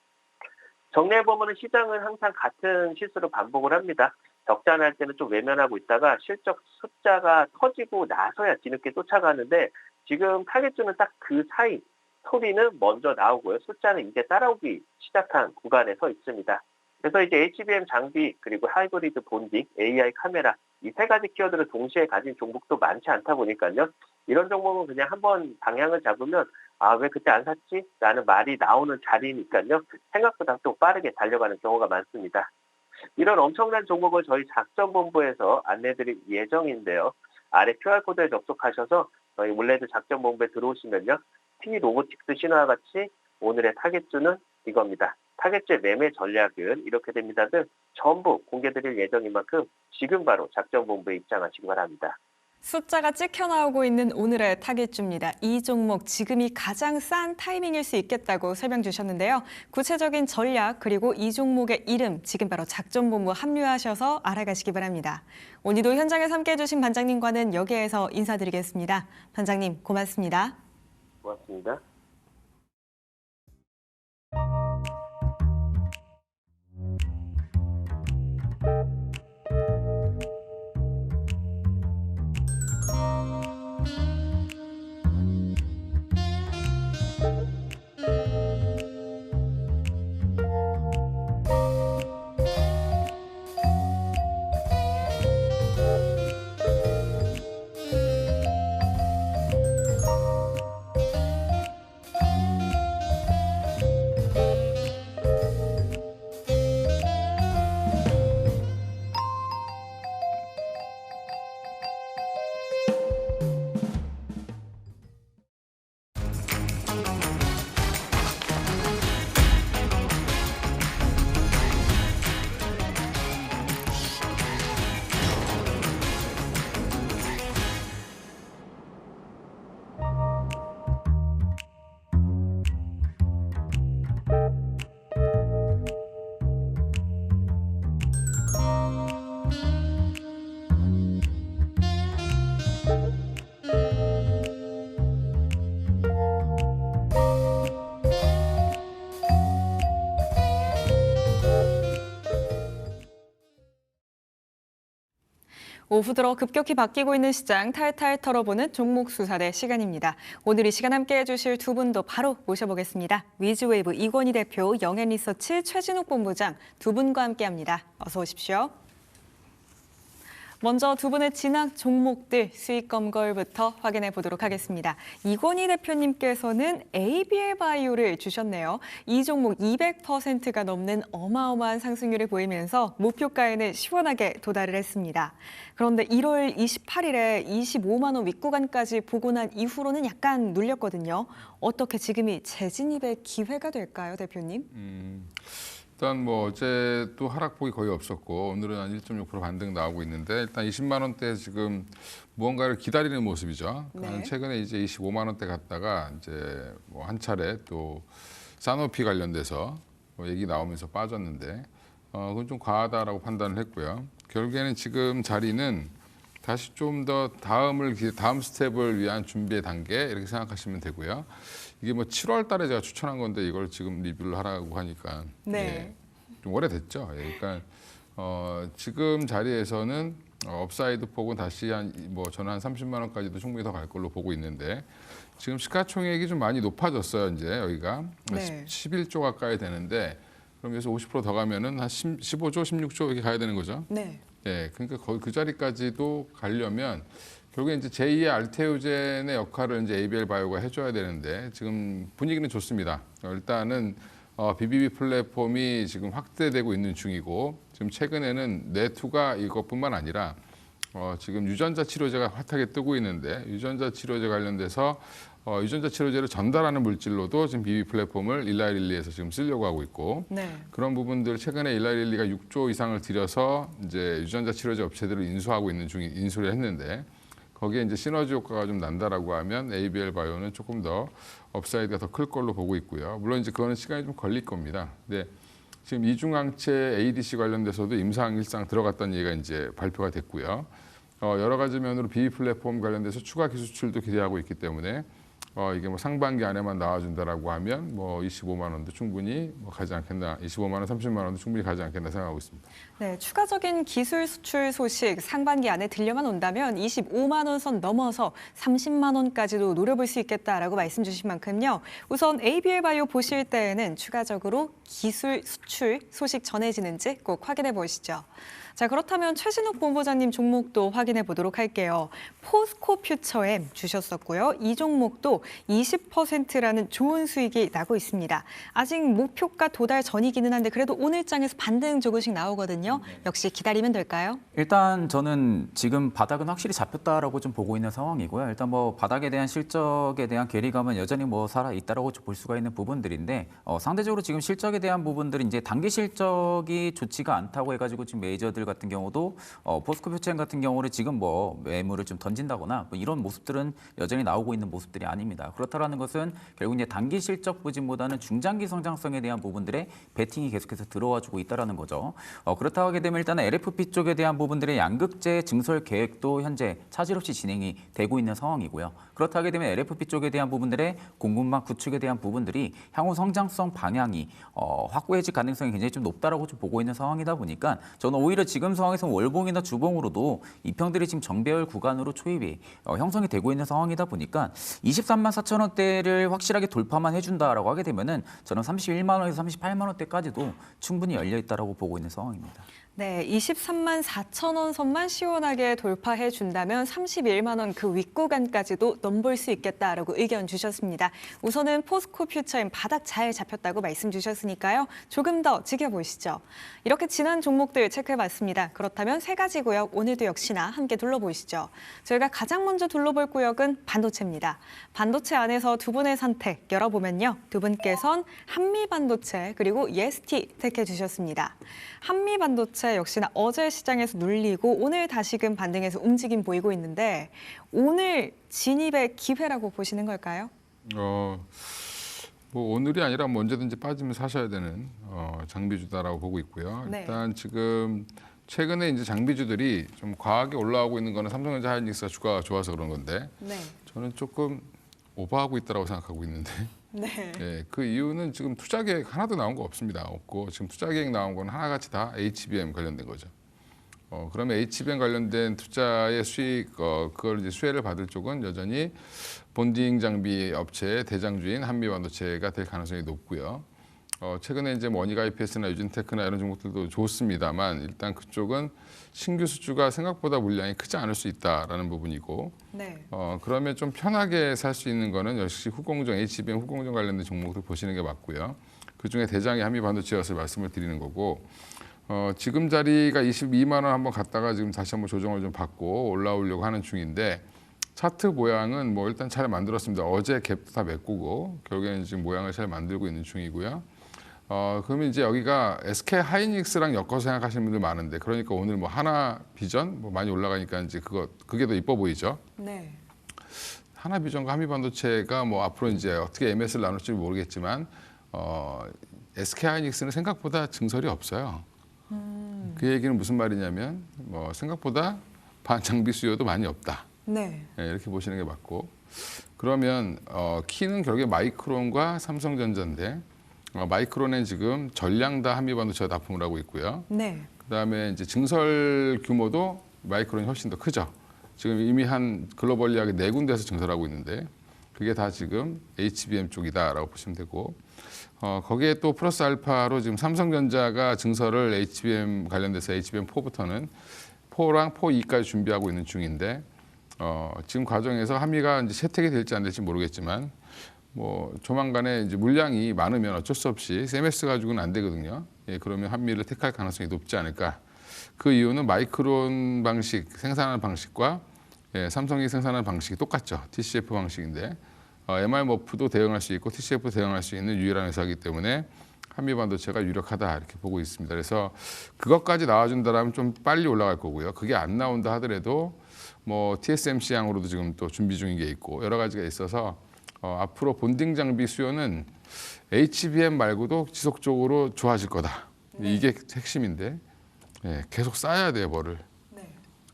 정리해보면 시장은 항상 같은 실수를 반복을 합니다. 적자 날 때는 좀 외면하고 있다가 실적 숫자가 터지고 나서야 뒤늦게 쫓아가는데, 지금 타겟주는 딱 그 사이, 소리는 먼저 나오고요. 숫자는 이제 따라오기 시작한 구간에 서 있습니다. 그래서 이제 HBM 장비, 그리고 하이브리드 본딩, AI 카메라, 이 세 가지 키워드를 동시에 가진 종목도 많지 않다 보니까요. 이런 종목은 그냥 한번 방향을 잡으면 왜 그때 안 샀지? 라는 말이 나오는 자리니까요. 생각보다 또 빠르게 달려가는 경우가 많습니다. 이런 엄청난 종목을 저희 작전본부에서 안내드릴 예정인데요. 아래 QR코드에 접속하셔서 저희 몰레드 작전본부에 들어오시면요. T로보틱스 신화와 같이 오늘의 타겟주는 이겁니다. 타겟주의 매매 전략은 이렇게 됩니다 등 전부 공개드릴 예정인 만큼 지금 바로 작전본부에 입장하시기 바랍니다. 숫자가 찍혀 나오고 있는 오늘의 타겟주입니다. 이 종목 지금이 가장 싼 타이밍일 수 있겠다고 설명 주셨는데요. 구체적인 전략 그리고 이 종목의 이름 지금 바로 작전본부 합류하셔서 알아가시기 바랍니다. 오늘도 현장에서 함께해 주신 반장님과는 여기에서 인사드리겠습니다. 반장님 고맙습니다. 고맙습니다. 오후 들어 급격히 바뀌고 있는 시장 탈탈 털어보는 종목 수사대 시간입니다. 오늘 이 시간 함께해 주실 두 분도 바로 모셔보겠습니다. 위즈웨이브 이권희 대표, 영앤리서치 최진욱 본부장 두 분과 함께합니다. 어서 오십시오. 먼저 두 분의 진학 종목들 수익 검거율부터 확인해 보도록 하겠습니다. 이권희 대표님께서는 ABL 바이오를 주셨네요. 이 종목 200%가 넘는 어마어마한 상승률을 보이면서 목표가에는 시원하게 도달을 했습니다. 그런데 1월 28일에 25만 원 윗구간까지 보고 난 이후로는 약간 눌렸거든요. 어떻게 지금이 재진입의 기회가 될까요, 대표님? 일단 뭐 어제 또 하락폭이 거의 없었고 오늘은 한 1.6% 반등 나오고 있는데 일단 20만 원대 지금 무언가를 기다리는 모습이죠. 네. 최근에 이제 25만 원대 갔다가 이제 뭐 한 차례 또 산오피 관련돼서 뭐 얘기 나오면서 빠졌는데 그건 좀 과하다라고 판단을 했고요. 결국에는 지금 자리는 다시 좀 더 다음 스텝을 위한 준비의 단계 이렇게 생각하시면 되고요. 이게 뭐 7월 달에 제가 추천한 건데 이걸 지금 리뷰를 하라고 하니까 네. 좀 오래됐죠. 그러니까 지금 자리에서는 업사이드 폭은 다시 저는 한 30만 원까지도 충분히 더 갈 걸로 보고 있는데 지금 시가총액이 좀 많이 높아졌어요. 이제 여기가 네. 11조 가까이 되는데 그럼 여기서 50% 더 가면은 한 15조, 16조 이렇게 가야 되는 거죠. 네. 그러니까 거의 그 자리까지도 가려면 결국에 이제 제2의 알테오젠의 역할을 이제 ABL 바이오가 해줘야 되는데 지금 분위기는 좋습니다. 일단은 BBB 플랫폼이 지금 확대되고 있는 중이고 지금 최근에는 내투가 이것뿐만 아니라 지금 유전자 치료제가 핫하게 뜨고 있는데 유전자 치료제 관련돼서 유전자 치료제를 전달하는 물질로도 지금 BBB 플랫폼을 일라이릴리에서 지금 쓰려고 하고 있고 네. 그런 부분들 최근에 일라이릴리가 6조 이상을 들여서 이제 유전자 치료제 업체들을 인수를 했는데 거기에 이제 시너지 효과가 좀 난다라고 하면 ABL 바이오는 조금 더 업사이드가 더 클 걸로 보고 있고요. 물론 이제 그거는 시간이 좀 걸릴 겁니다. 근데 지금 이중항체 ADC 관련돼서도 임상 일상 들어갔다는 얘기가 이제 발표가 됐고요. 여러 가지 면으로 BB 플랫폼 관련돼서 추가 기술 수출도 기대하고 있기 때문에 이게 뭐 상반기 안에만 나와준다라고 하면 뭐 25만 원도 충분히 가지 않겠나, 25만 원, 30만 원도 충분히 가지 않겠나 생각하고 있습니다. 네, 추가적인 기술 수출 소식 상반기 안에 들려만 온다면 25만 원 선 넘어서 30만 원까지도 노려볼 수 있겠다라고 말씀 주신 만큼요. 우선 ABL 바이오 보실 때에는 추가적으로 기술 수출 소식 전해지는지 꼭 확인해 보시죠. 자, 그렇다면 최진욱 본부장님 종목도 확인해 보도록 할게요. 포스코 퓨처엠 주셨었고요. 이 종목도 20%라는 좋은 수익이 나고 있습니다. 아직 목표가 도달 전이기는 한데 그래도 오늘 장에서 반등 조금씩 나오거든요. 역시 기다리면 될까요? 일단 저는 지금 바닥은 확실히 잡혔다라고 좀 보고 있는 상황이고요. 일단 뭐 바닥에 대한 실적에 대한 괴리감은 여전히 뭐 살아 있다라고 볼 수가 있는 부분들인데 상대적으로 지금 실적에 대한 부분들이 이제 단기 실적이 좋지가 않다고 해가지고 지금 메이저들 같은 경우도 포스코 퓨처엠 같은 경우를 지금 뭐 매물을 좀 던진다거나 뭐 이런 모습들은 여전히 나오고 있는 모습들이 아닙니다. 그렇다라는 것은 결국 이제 단기 실적 부진보다는 중장기 성장성에 대한 부분들의 베팅이 계속해서 들어와주고 있다라는 거죠. 그렇다고 하게 되면 일단은 LFP 쪽에 대한 부분들의 양극재 증설 계획도 현재 차질 없이 진행이 되고 있는 상황이고요. 그렇다 하게 되면 LFP 쪽에 대한 부분들의 공급망 구축에 대한 부분들이 향후 성장성 방향이 확고해질 가능성이 굉장히 좀 높다라고 좀 보고 있는 상황이다 보니까 저는 오히려 지금 상황에서 월봉이나 주봉으로도 이평들이 지금 정배열 구간으로 초입이 형성이 되고 있는 상황이다 보니까 23만 4천 원대를 확실하게 돌파만 해준다라고 하게 되면은 저는 31만 원에서 38만 원대까지도 충분히 열려 있다라고 보고 있는 상황입니다. 네, 23만 4천 원 선만 시원하게 돌파해 준다면 31만 원 그 윗구간까지도 넘볼 수 있겠다라고 의견 주셨습니다. 우선은 포스코 퓨처엠 바닥 잘 잡혔다고 말씀 주셨으니까요. 조금 더 지켜보시죠. 이렇게 지난 종목들 체크해봤습니다. 그렇다면 세 가지 구역 오늘도 역시나 함께 둘러보시죠. 저희가 가장 먼저 둘러볼 구역은 반도체입니다. 반도체 안에서 두 분의 선택 열어보면요. 두 분께선 한미반도체 그리고 예스티 택해 주셨습니다. 한미반도체 역시나 어제 시장에서 눌리고 오늘 다시금 반등해서 움직임 보이고 있는데 오늘 진입의 기회라고 보시는 걸까요? 뭐 오늘이 아니라 뭐 언제든지 빠지면 사셔야 되는 장비주다라고 보고 있고요. 네. 일단 지금 최근에 이제 장비주들이 좀 과하게 올라오고 있는 거는 삼성전자 하이닉스가 주가가 좋아서 그런 건데 네. 저는 조금 오버하고 있다라고 생각하고 있는데 네. 그 이유는 지금 투자 계획 하나도 나온 거 없고 지금 투자 계획 나온 건 하나같이 다 HBM 관련된 거죠. 그러면 HBM 관련된 투자의 수익, 그걸 이제 수혜를 받을 쪽은 여전히 본딩 장비 업체의 대장주인 한미반도체가 될 가능성이 높고요. 최근에 이제 머니가 IPS나 유진테크나 이런 종목들도 좋습니다만 일단 그쪽은 신규 수주가 생각보다 물량이 크지 않을 수 있다라는 부분이고 네. 그러면 좀 편하게 살 수 있는 거는 역시 후공정, HBM 후공정 관련된 종목들 보시는 게 맞고요. 그중에 대장이 한미반도체였을 말씀을 드리는 거고 지금 자리가 22만 원 한번 갔다가 지금 다시 한번 조정을 좀 받고 올라오려고 하는 중인데 차트 모양은 뭐 일단 잘 만들었습니다. 어제 갭도 다 메꾸고 결국에는 지금 모양을 잘 만들고 있는 중이고요. 그러면 이제 여기가 SK 하이닉스랑 엮어서 생각하시는 분들 많은데 그러니까 오늘 뭐 하나 비전 뭐 많이 올라가니까 이제 그게 더 이뻐 보이죠. 네. 하나 비전과 한미반도체가 뭐 앞으로 이제 어떻게 MS를 나눌지 모르겠지만 SK 하이닉스는 생각보다 증설이 없어요. 그 얘기는 무슨 말이냐면 뭐 생각보다 장비 수요도 많이 없다. 네. 예, 이렇게 보시는 게 맞고 그러면 키는 결국에 마이크론과 삼성전자인데 마이크론은 지금 전량 다 한미반도체가 납품을 하고 있고요. 네. 그다음에 이제 증설 규모도 마이크론이 훨씬 더 크죠. 지금 이미 한 글로벌리하게 4군데에서 증설하고 있는데 그게 다 지금 HBM 쪽이다라고 보시면 되고 거기에 또 플러스 알파로 지금 삼성전자가 증설을 HBM 관련돼서 HBM4부터는 4랑 4E까지 준비하고 있는 중인데 지금 과정에서 한미가 이제 채택이 될지 안 될지 모르겠지만 뭐 조만간에 이제 물량이 많으면 어쩔 수 없이 CMS 가지고는 안 되거든요. 예, 그러면 한미를 택할 가능성이 높지 않을까. 그 이유는 마이크론 방식 생산하는 방식과 삼성이 생산하는 방식이 똑같죠. TCF 방식인데 MR머프도 대응할 수 있고 TCF도 대응할 수 있는 유일한 회사이기 때문에 한미 반도체가 유력하다 이렇게 보고 있습니다. 그래서 그것까지 나와준다라면 좀 빨리 올라갈 거고요. 그게 안 나온다 하더라도 뭐 TSMC 양으로도 지금 또 준비 중인 게 있고 여러 가지가 있어서 앞으로 본딩 장비 수요는 HBM 말고도 지속적으로 좋아질 거다. 이게 핵심인데 계속 쌓아야 돼요, 뭐를.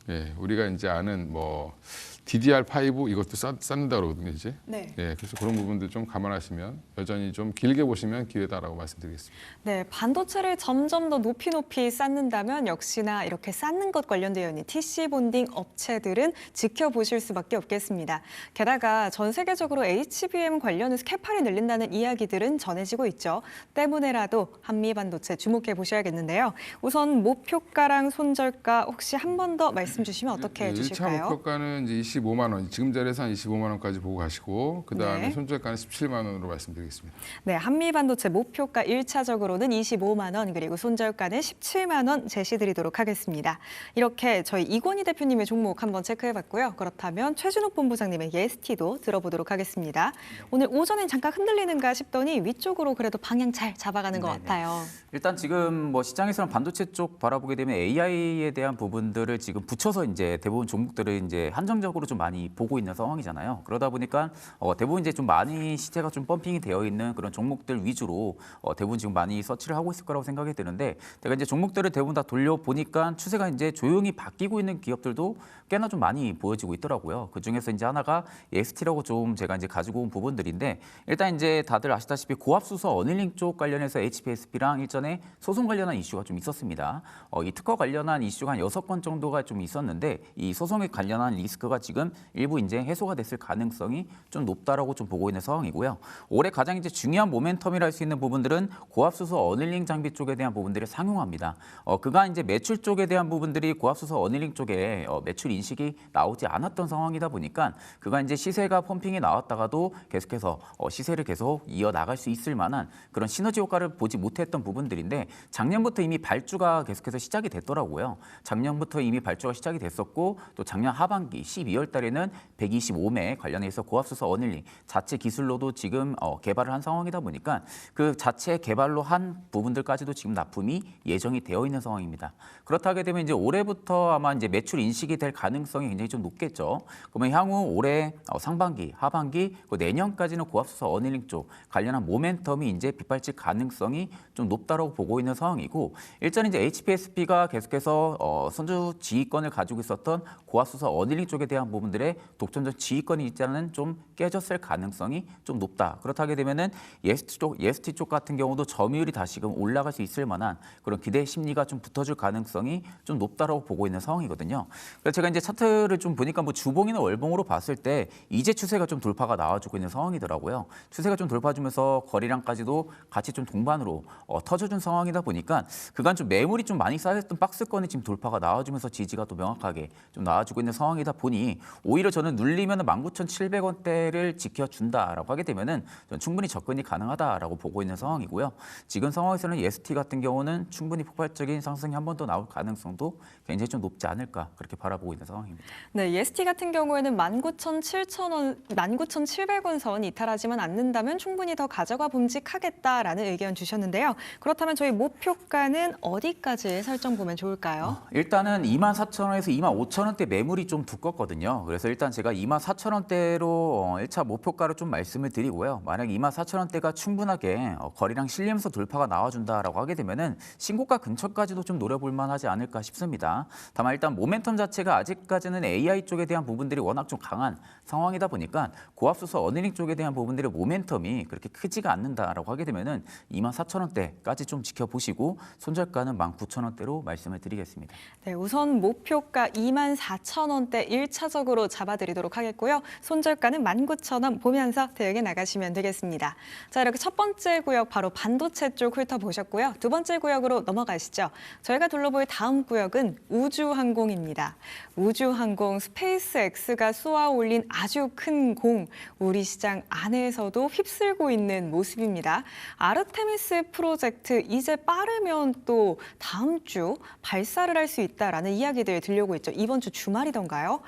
네. 우리가 이제 아는 뭐 DDR5 이것도 쌓는다 그러거든요, 이제. 네. 그래서 그런 부분들 좀 감안하시면 여전히 좀 길게 보시면 기회다라고 말씀드리겠습니다. 네, 반도체를 점점 더 높이 쌓는다면 역시나 이렇게 쌓는 것 관련되어 있는 TC 본딩 업체들은 지켜보실 수밖에 없겠습니다. 게다가 전 세계적으로 HBM 관련해서 캐파를 늘린다는 이야기들은 전해지고 있죠. 때문에라도 한미 반도체 주목해 보셔야겠는데요. 우선 목표가랑 손절가 혹시 한 번 더 말씀 주시면 어떻게 해주실까요? 1차 목표가는 이제 25만 원, 지금 자리에서 한 25만 원까지 보고 가시고 그다음에 네. 손절가는 17만 원으로 말씀드리겠습니다. 네, 한미 반도체 목표가 1차적으로는 25만 원 그리고 손절가는 17만 원 제시드리도록 하겠습니다. 이렇게 저희 이건희 대표님의 종목 한번 체크해봤고요. 그렇다면 최준욱 본부장님의 예스티도 들어보도록 하겠습니다. 오늘 오전엔 잠깐 흔들리는가 싶더니 위쪽으로 그래도 방향 잘 잡아가는 것 같아요. 일단 지금 뭐 시장에서는 반도체 쪽 바라보게 되면 AI에 대한 부분들을 지금 붙여서 이제 대부분 종목들을 이제 한정적으로 좀 많이 보고 있는 상황이잖아요. 그러다 보니까 대부분 이제 좀 많이 시세가 좀 펌핑이 되어 있는 그런 종목들 위주로 대부분 지금 많이 서치를 하고 있을 거라고 생각이 드는데 제가 이제 종목들을 대부분 다 돌려보니까 추세가 이제 조용히 바뀌고 있는 기업들도 꽤나 좀 많이 보여지고 있더라고요. 그 중에서 이제 하나가 ST라고 좀 제가 이제 가지고 온 부분들인데 일단 이제 다들 아시다시피 고압수소 어닐링 쪽 관련해서 HPSP랑 일전에 소송 관련한 이슈가 좀 있었습니다. 이 특허 관련한 이슈가 한 6건 정도가 좀 있었는데 이 소송에 관련한 리스크가 지금 일부 이제 해소가 됐을 가능성이 좀 높다라고 좀 보고 있는 상황이고요. 올해 가장 이제 중요한 모멘텀이라 할 수 있는 부분들은 고압수소 어닐링 장비 쪽에 대한 부분들이 상용합니다. 그간 이제 매출 쪽에 대한 부분들이 고압수소 어닐링 쪽에 매출 인식이 나오지 않았던 상황이다 보니까 그간 이제 시세가 펌핑이 나왔다가도 계속해서 시세를 계속 이어 나갈 수 있을 만한 그런 시너지 효과를 보지 못했던 부분들인데 작년부터 이미 발주가 계속해서 시작이 됐더라고요. 작년부터 이미 발주가 시작이 됐었고 또 작년 하반기 12월 달에는 125매 관련해서 고압수소 어닐링 자체 기술로도 지금 개발을 한 상황이다 보니까 그 자체 개발로 한 부분들까지도 지금 납품이 예정이 되어 있는 상황입니다. 그렇다게 되면 이제 올해부터 아마 이제 매출 인식이 될 가능성이 굉장히 좀 높겠죠. 그러면 향후 올해 상반기, 하반기, 내년까지는 고압수소 어닐링 쪽 관련한 모멘텀이 이제 빗발칠 가능성이 좀 높다라고 보고 있는 상황이고 일단 이제 HPSP가 계속해서 선주 지휘권을 가지고 있었던 고압수소 어닐링 쪽에 대한 부분들의 독점적 지휘권이 있자는 좀 깨졌을 가능성이 좀 높다. 그렇다게 되면은 EST 쪽 같은 경우도 점유율이 다시금 올라갈 수 있을 만한 그런 기대 심리가 좀 붙어줄 가능성이 좀 높다라고 보고 있는 상황이거든요. 그래서 제가 이제 차트를 좀 보니까 뭐 주봉이나 월봉으로 봤을 때 이제 추세가 좀 돌파가 나와주고 있는 상황이더라고요. 추세가 좀 돌파주면서 거래량까지도 같이 좀 동반으로 터져준 상황이다 보니까 그간 좀 매물이 좀 많이 쌓였던 박스권이 지금 돌파가 나와주면서 지지가 또 명확하게 좀 나와주고 있는 상황이다 보니 오히려 저는 눌리면 19,700원대를 지켜준다라고 하게 되면은 저는 충분히 접근이 가능하다라고 보고 있는 상황이고요. 지금 상황에서는 EST 같은 경우는 충분히 폭발적인 상승이 한 번 더 나올 가능성도 굉장히 좀 높지 않을까 그렇게 바라보고 있는 상황입니다. 네, EST 같은 경우에는 19,700원 선 이탈하지만 않는다면 충분히 더 가져가 봄직하겠다라는 의견 주셨는데요. 그렇다면 저희 목표가는 어디까지 설정 보면 좋을까요? 일단은 24,000원에서 25,000원대 매물이 좀 두껍거든요. 있거든요. 그래서 일단 제가 24,000원대로 1차 목표가를 좀 말씀을 드리고요. 만약 24,000원대가 충분하게 거래량 실리면서 돌파가 나와준다라고 하게 되면은 신고가 근처까지도 좀 노려볼 만하지 않을까 싶습니다. 다만 일단 모멘텀 자체가 아직까지는 AI 쪽에 대한 부분들이 워낙 좀 강한 상황이다 보니까 고압수소 어닝 쪽에 대한 부분들의 모멘텀이 그렇게 크지가 않는다라고 하게 되면은 24,000원대까지 좀 지켜보시고 손절가는 19,000원대로 말씀을 드리겠습니다. 네, 우선 목표가 24,000원대 1차적으로 잡아드리도록 하겠고요. 손절가는 19,000원 보면서 대응해 나가시면 되겠습니다. 자, 이렇게 첫 번째 구역 바로 반도체 쪽 훑어보셨고요. 두 번째 구역으로 넘어가시죠. 저희가 둘러볼 다음 구역은 우주항공입니다. 우주항공 스페이스X가 쏘아 올린 아주 큰 공, 우리 시장 안에서도 휩쓸고 있는 모습입니다. 아르테미스 프로젝트 이제 빠르면 또 다음 주 발사를 할 수 있다라는 이야기들 들려오고 있죠. 이번 주 주말이던가요?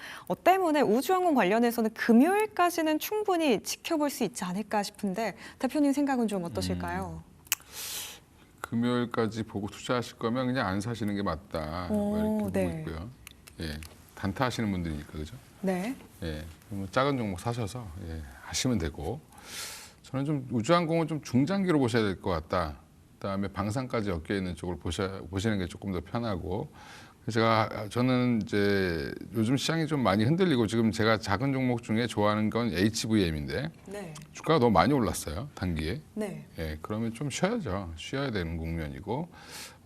때문에 우주항공 관련해서는 금요일까지는 충분히 지켜볼 수 있지 않을까 싶은데 대표님 생각은 좀 어떠실까요? 금요일까지 보고 투자하실 거면 그냥 안 사시는 게 맞다. 뭐 이렇게 보고 네. 있고요. 예, 단타하시는 분들이니까 그죠? 네. 예, 뭐 작은 종목 사셔서 하시면 되고 저는 좀 우주항공은 좀 중장기로 보셔야 될 것 같다. 그다음에 방산까지 엮여 있는 쪽을 보시는 게 조금 더 편하고 저는 이제 요즘 시장이 좀 많이 흔들리고 지금 제가 작은 종목 중에 좋아하는 건 HVM인데 네. 주가가 너무 많이 올랐어요 단기에. 네. 예, 그러면 좀 쉬어야 되는 국면이고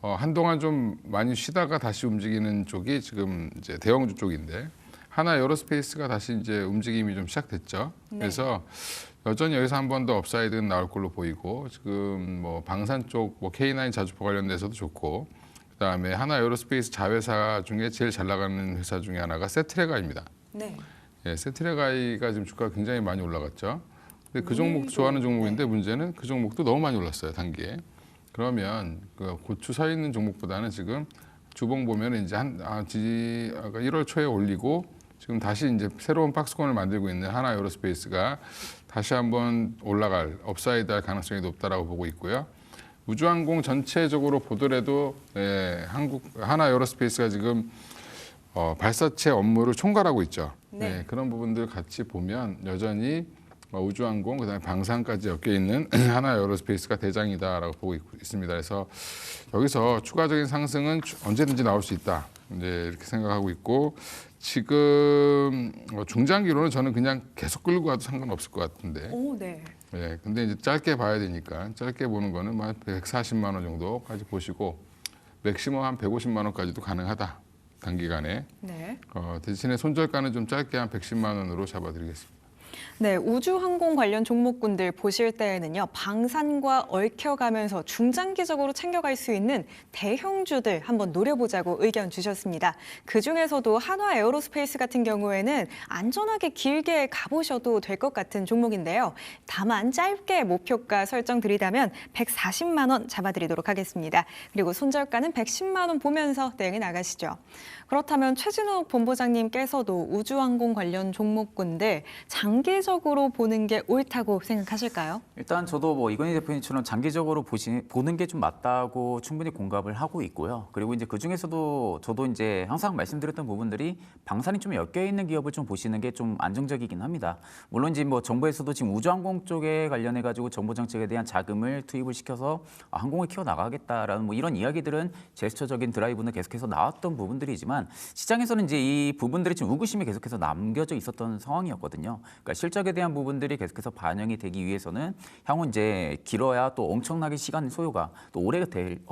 한동안 좀 많이 쉬다가 다시 움직이는 쪽이 지금 이제 대형주 쪽인데 하나 에어로스페이스가 다시 이제 움직임이 좀 시작됐죠. 네. 그래서 여전히 여기서 한 번 더 업사이드는 나올 걸로 보이고 지금 뭐 방산 쪽 뭐 K9 자주포 관련돼서도 좋고 그다음에 하나 에어로스페이스 자회사 중에 제일 잘 나가는 회사 중에 하나가 세트레가입니다. 네. 예, 세트레가이가 지금 주가가 굉장히 많이 올라갔죠. 근데 그 종목도 좋아하는 종목인데 문제는 그 종목도 너무 많이 올랐어요 단기에. 그러면 그 고추 서 있는 종목보다는 지금 주봉 보면 이제 1월 초에 올리고 지금 다시 이제 새로운 박스권을 만들고 있는 하나 에어로스페이스가 다시 한번 올라갈 업사이드할 가능성이 높다라고 보고 있고요. 우주항공 전체적으로 보더라도 하나 에어로스페이스가 지금 발사체 업무를 총괄하고 있죠. 네. 그런 부분들 같이 보면 여전히 우주항공 그다음에 방산까지 엮여 있는 하나 에어로스페이스가 대장이다라고 보고 있습니다. 그래서 여기서 추가적인 상승은 언제든지 나올 수 있다. 이제 이렇게 생각하고 있고 지금 중장기로는 저는 그냥 계속 끌고 가도 상관없을 것 같은데. 오, 네. 예, 근데 이제 짧게 봐야 되니까 짧게 보는 거는 한 140만 원 정도까지 보시고 맥시멈 한 150만 원까지도 가능하다 단기간에. 네. 대신에 손절가는 좀 짧게 한 110만 원으로 잡아드리겠습니다. 네, 우주항공 관련 종목군들 보실 때에는요, 방산과 얽혀가면서 중장기적으로 챙겨갈 수 있는 대형주들 한번 노려보자고 의견 주셨습니다. 그중에서도 한화 에어로스페이스 같은 경우에는 안전하게 길게 가보셔도 될 것 같은 종목인데요. 다만 짧게 목표가 설정드리다면 140만 원 잡아드리도록 하겠습니다. 그리고 손절가는 110만 원 보면서 대응해 나가시죠. 그렇다면 최진욱 본부장님께서도 우주항공 관련 종목군들 장기적으로 보는 게 옳다고 생각하실까요? 일단 저도 뭐 이건희 대표님처럼 장기적으로 보는 게 좀 맞다고 충분히 공감을 하고 있고요. 그리고 이제 그 중에서도 저도 이제 항상 말씀드렸던 부분들이 방산이 좀 엮여 있는 기업을 좀 보시는 게 좀 안정적이긴 합니다. 물론 이제 뭐 정부에서도 지금 우주항공 쪽에 관련해 가지고 정보 정책에 대한 자금을 투입을 시켜서 항공을 키워 나가겠다라는 뭐 이런 이야기들은 제스처적인 드라이브는 계속해서 나왔던 부분들이지만 시장에서는 이제 이 부분들이 지금 의구심이 계속해서 남겨져 있었던 상황이었거든요. 그러니까 실적에 대한 부분들이 계속해서 반영이 되기 위해서는 향후 이제 길어야 또 엄청나게 시간 소요가 또 오래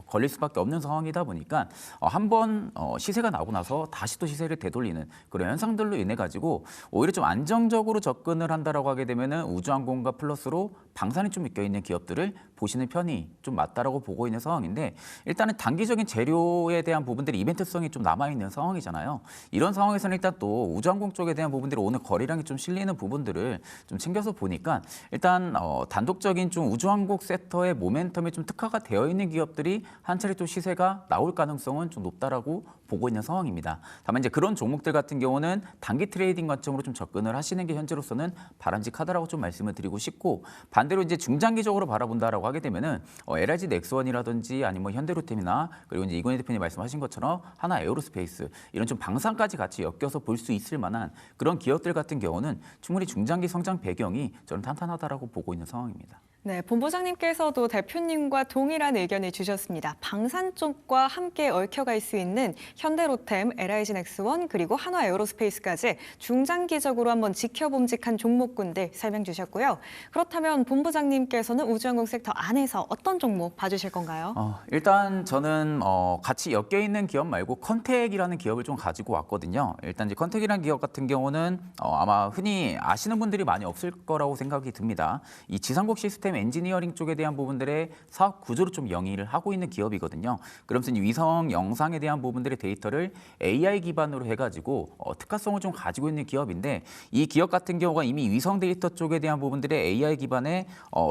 걸릴 수밖에 없는 상황이다 보니까 한번 시세가 나고 나서 다시 또 시세를 되돌리는 그런 현상들로 인해 가지고 오히려 좀 안정적으로 접근을 한다라고 하게 되면은 우주항공과 플러스로 방산이 좀 묶여 있는 기업들을 보시는 편이 좀 맞다라고 보고 있는 상황인데 일단은 단기적인 재료에 대한 부분들이 이벤트성이 좀 남아 있는 상황이잖아요. 이런 상황에서는 일단 또 우주항공 쪽에 대한 부분들이 오늘 거래량이 좀 실리는 부분들은 기업들을 좀 챙겨서 보니까 일단 단독적인 좀 우주항공 섹터의 모멘텀이 좀 특화가 되어 있는 기업들이 한 차례 또 시세가 나올 가능성은 좀 높다라고 보고 있는 상황입니다. 다만 이제 그런 종목들 같은 경우는 단기 트레이딩 관점으로 좀 접근을 하시는 게 현재로서는 바람직하다라고 좀 말씀을 드리고 싶고, 반대로 이제 중장기적으로 바라본다라고 하게 되면은 LIG 넥스원이라든지 아니면 현대로템이나 그리고 이제 이건희 대표님 말씀하신 것처럼 하나 에어로스페이스 이런 좀 방산까지 같이 엮여서 볼 수 있을 만한 그런 기업들 같은 경우는 충분히 중장기 성장 배경이 저는 탄탄하다라고 보고 있는 상황입니다. 네, 본부장님께서도 대표님과 동일한 의견을 주셨습니다. 방산 쪽과 함께 얽혀갈 수 있는 현대로템, LIG 넥스원 그리고 한화에어로스페이스까지 중장기적으로 한번 지켜봄직한 종목군들 설명 주셨고요. 그렇다면 본부장님께서는 우주항공 섹터 안에서 어떤 종목 봐주실 건가요? 일단 저는 같이 엮여 있는 기업 말고 컨택이라는 기업을 좀 가지고 왔거든요. 일단 이제 컨택이라는 기업 같은 경우는 아마 흔히 아시는 분들이 많이 없을 거라고 생각이 듭니다. 이 지상국 시스템 엔지니어링 쪽에 대한 부분들의 사업 구조를 좀 영위를 하고 있는 기업이거든요. 그러면서 이 위성 영상에 대한 부분들의 데이터를 AI 기반으로 해가지고 특화성을 좀 가지고 있는 기업인데, 이 기업 같은 경우가 이미 위성 데이터 쪽에 대한 부분들의 AI 기반의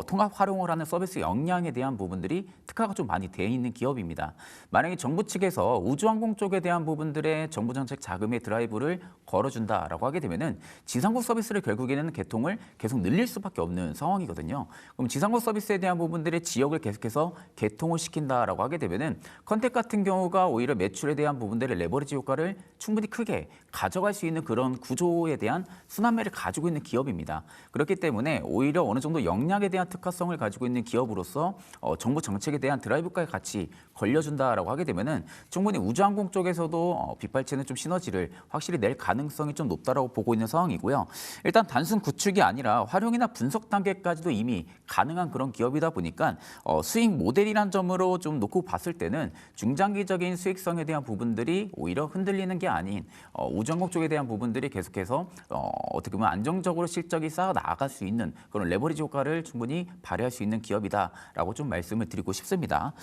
통합 활용을 하는 서비스 역량에 대한 부분들이 특화가 좀 많이 되어 있는 기업입니다. 만약에 정부 측에서 우주항공 쪽에 대한 부분들의 정부 정책 자금의 드라이브를 걸어준다라고 하게 되면은 지상국 서비스를 결국에는 개통을 계속 늘릴 수밖에 없는 상황이거든요. 그럼 지상국 서비스에 대한 부분들의 지역을 계속해서 개통을 시킨다라고 하게 되면은 컨택 같은 경우가 오히려 매출에 대한 부분들의 레버리지 효과를 충분히 크게 가져갈 수 있는 그런 구조에 대한 순환매를 가지고 있는 기업입니다. 그렇기 때문에 오히려 어느 정도 역량에 대한 특화성을 가지고 있는 기업으로서 정부 정책에 대한 드라이브까지 같이 걸려준다라고 하게 되면은 충분히 우주항공 쪽에서도 빗발치는 좀 시너지를 확실히 낼 가능성이 좀 높다라고 보고 있는 상황이고요. 일단 단순 구축이 아니라 활용이나 분석 단계까지도 이미 가능한 그런 기업이다 보니까 수익 모델이란 점으로 좀 놓고 봤을 때는 중장기적인 수익성에 대한 부분들이 오히려 흔들리는 게 아닌 우주항공 쪽에 대한 부분들이 계속해서 어떻게 보면 안정적으로 실적이 쌓아 나갈 수 있는 그런 레버리지 효과를 충분히 발휘할 수 있는 기업이다라고 좀 말씀을 드리고 싶습니다.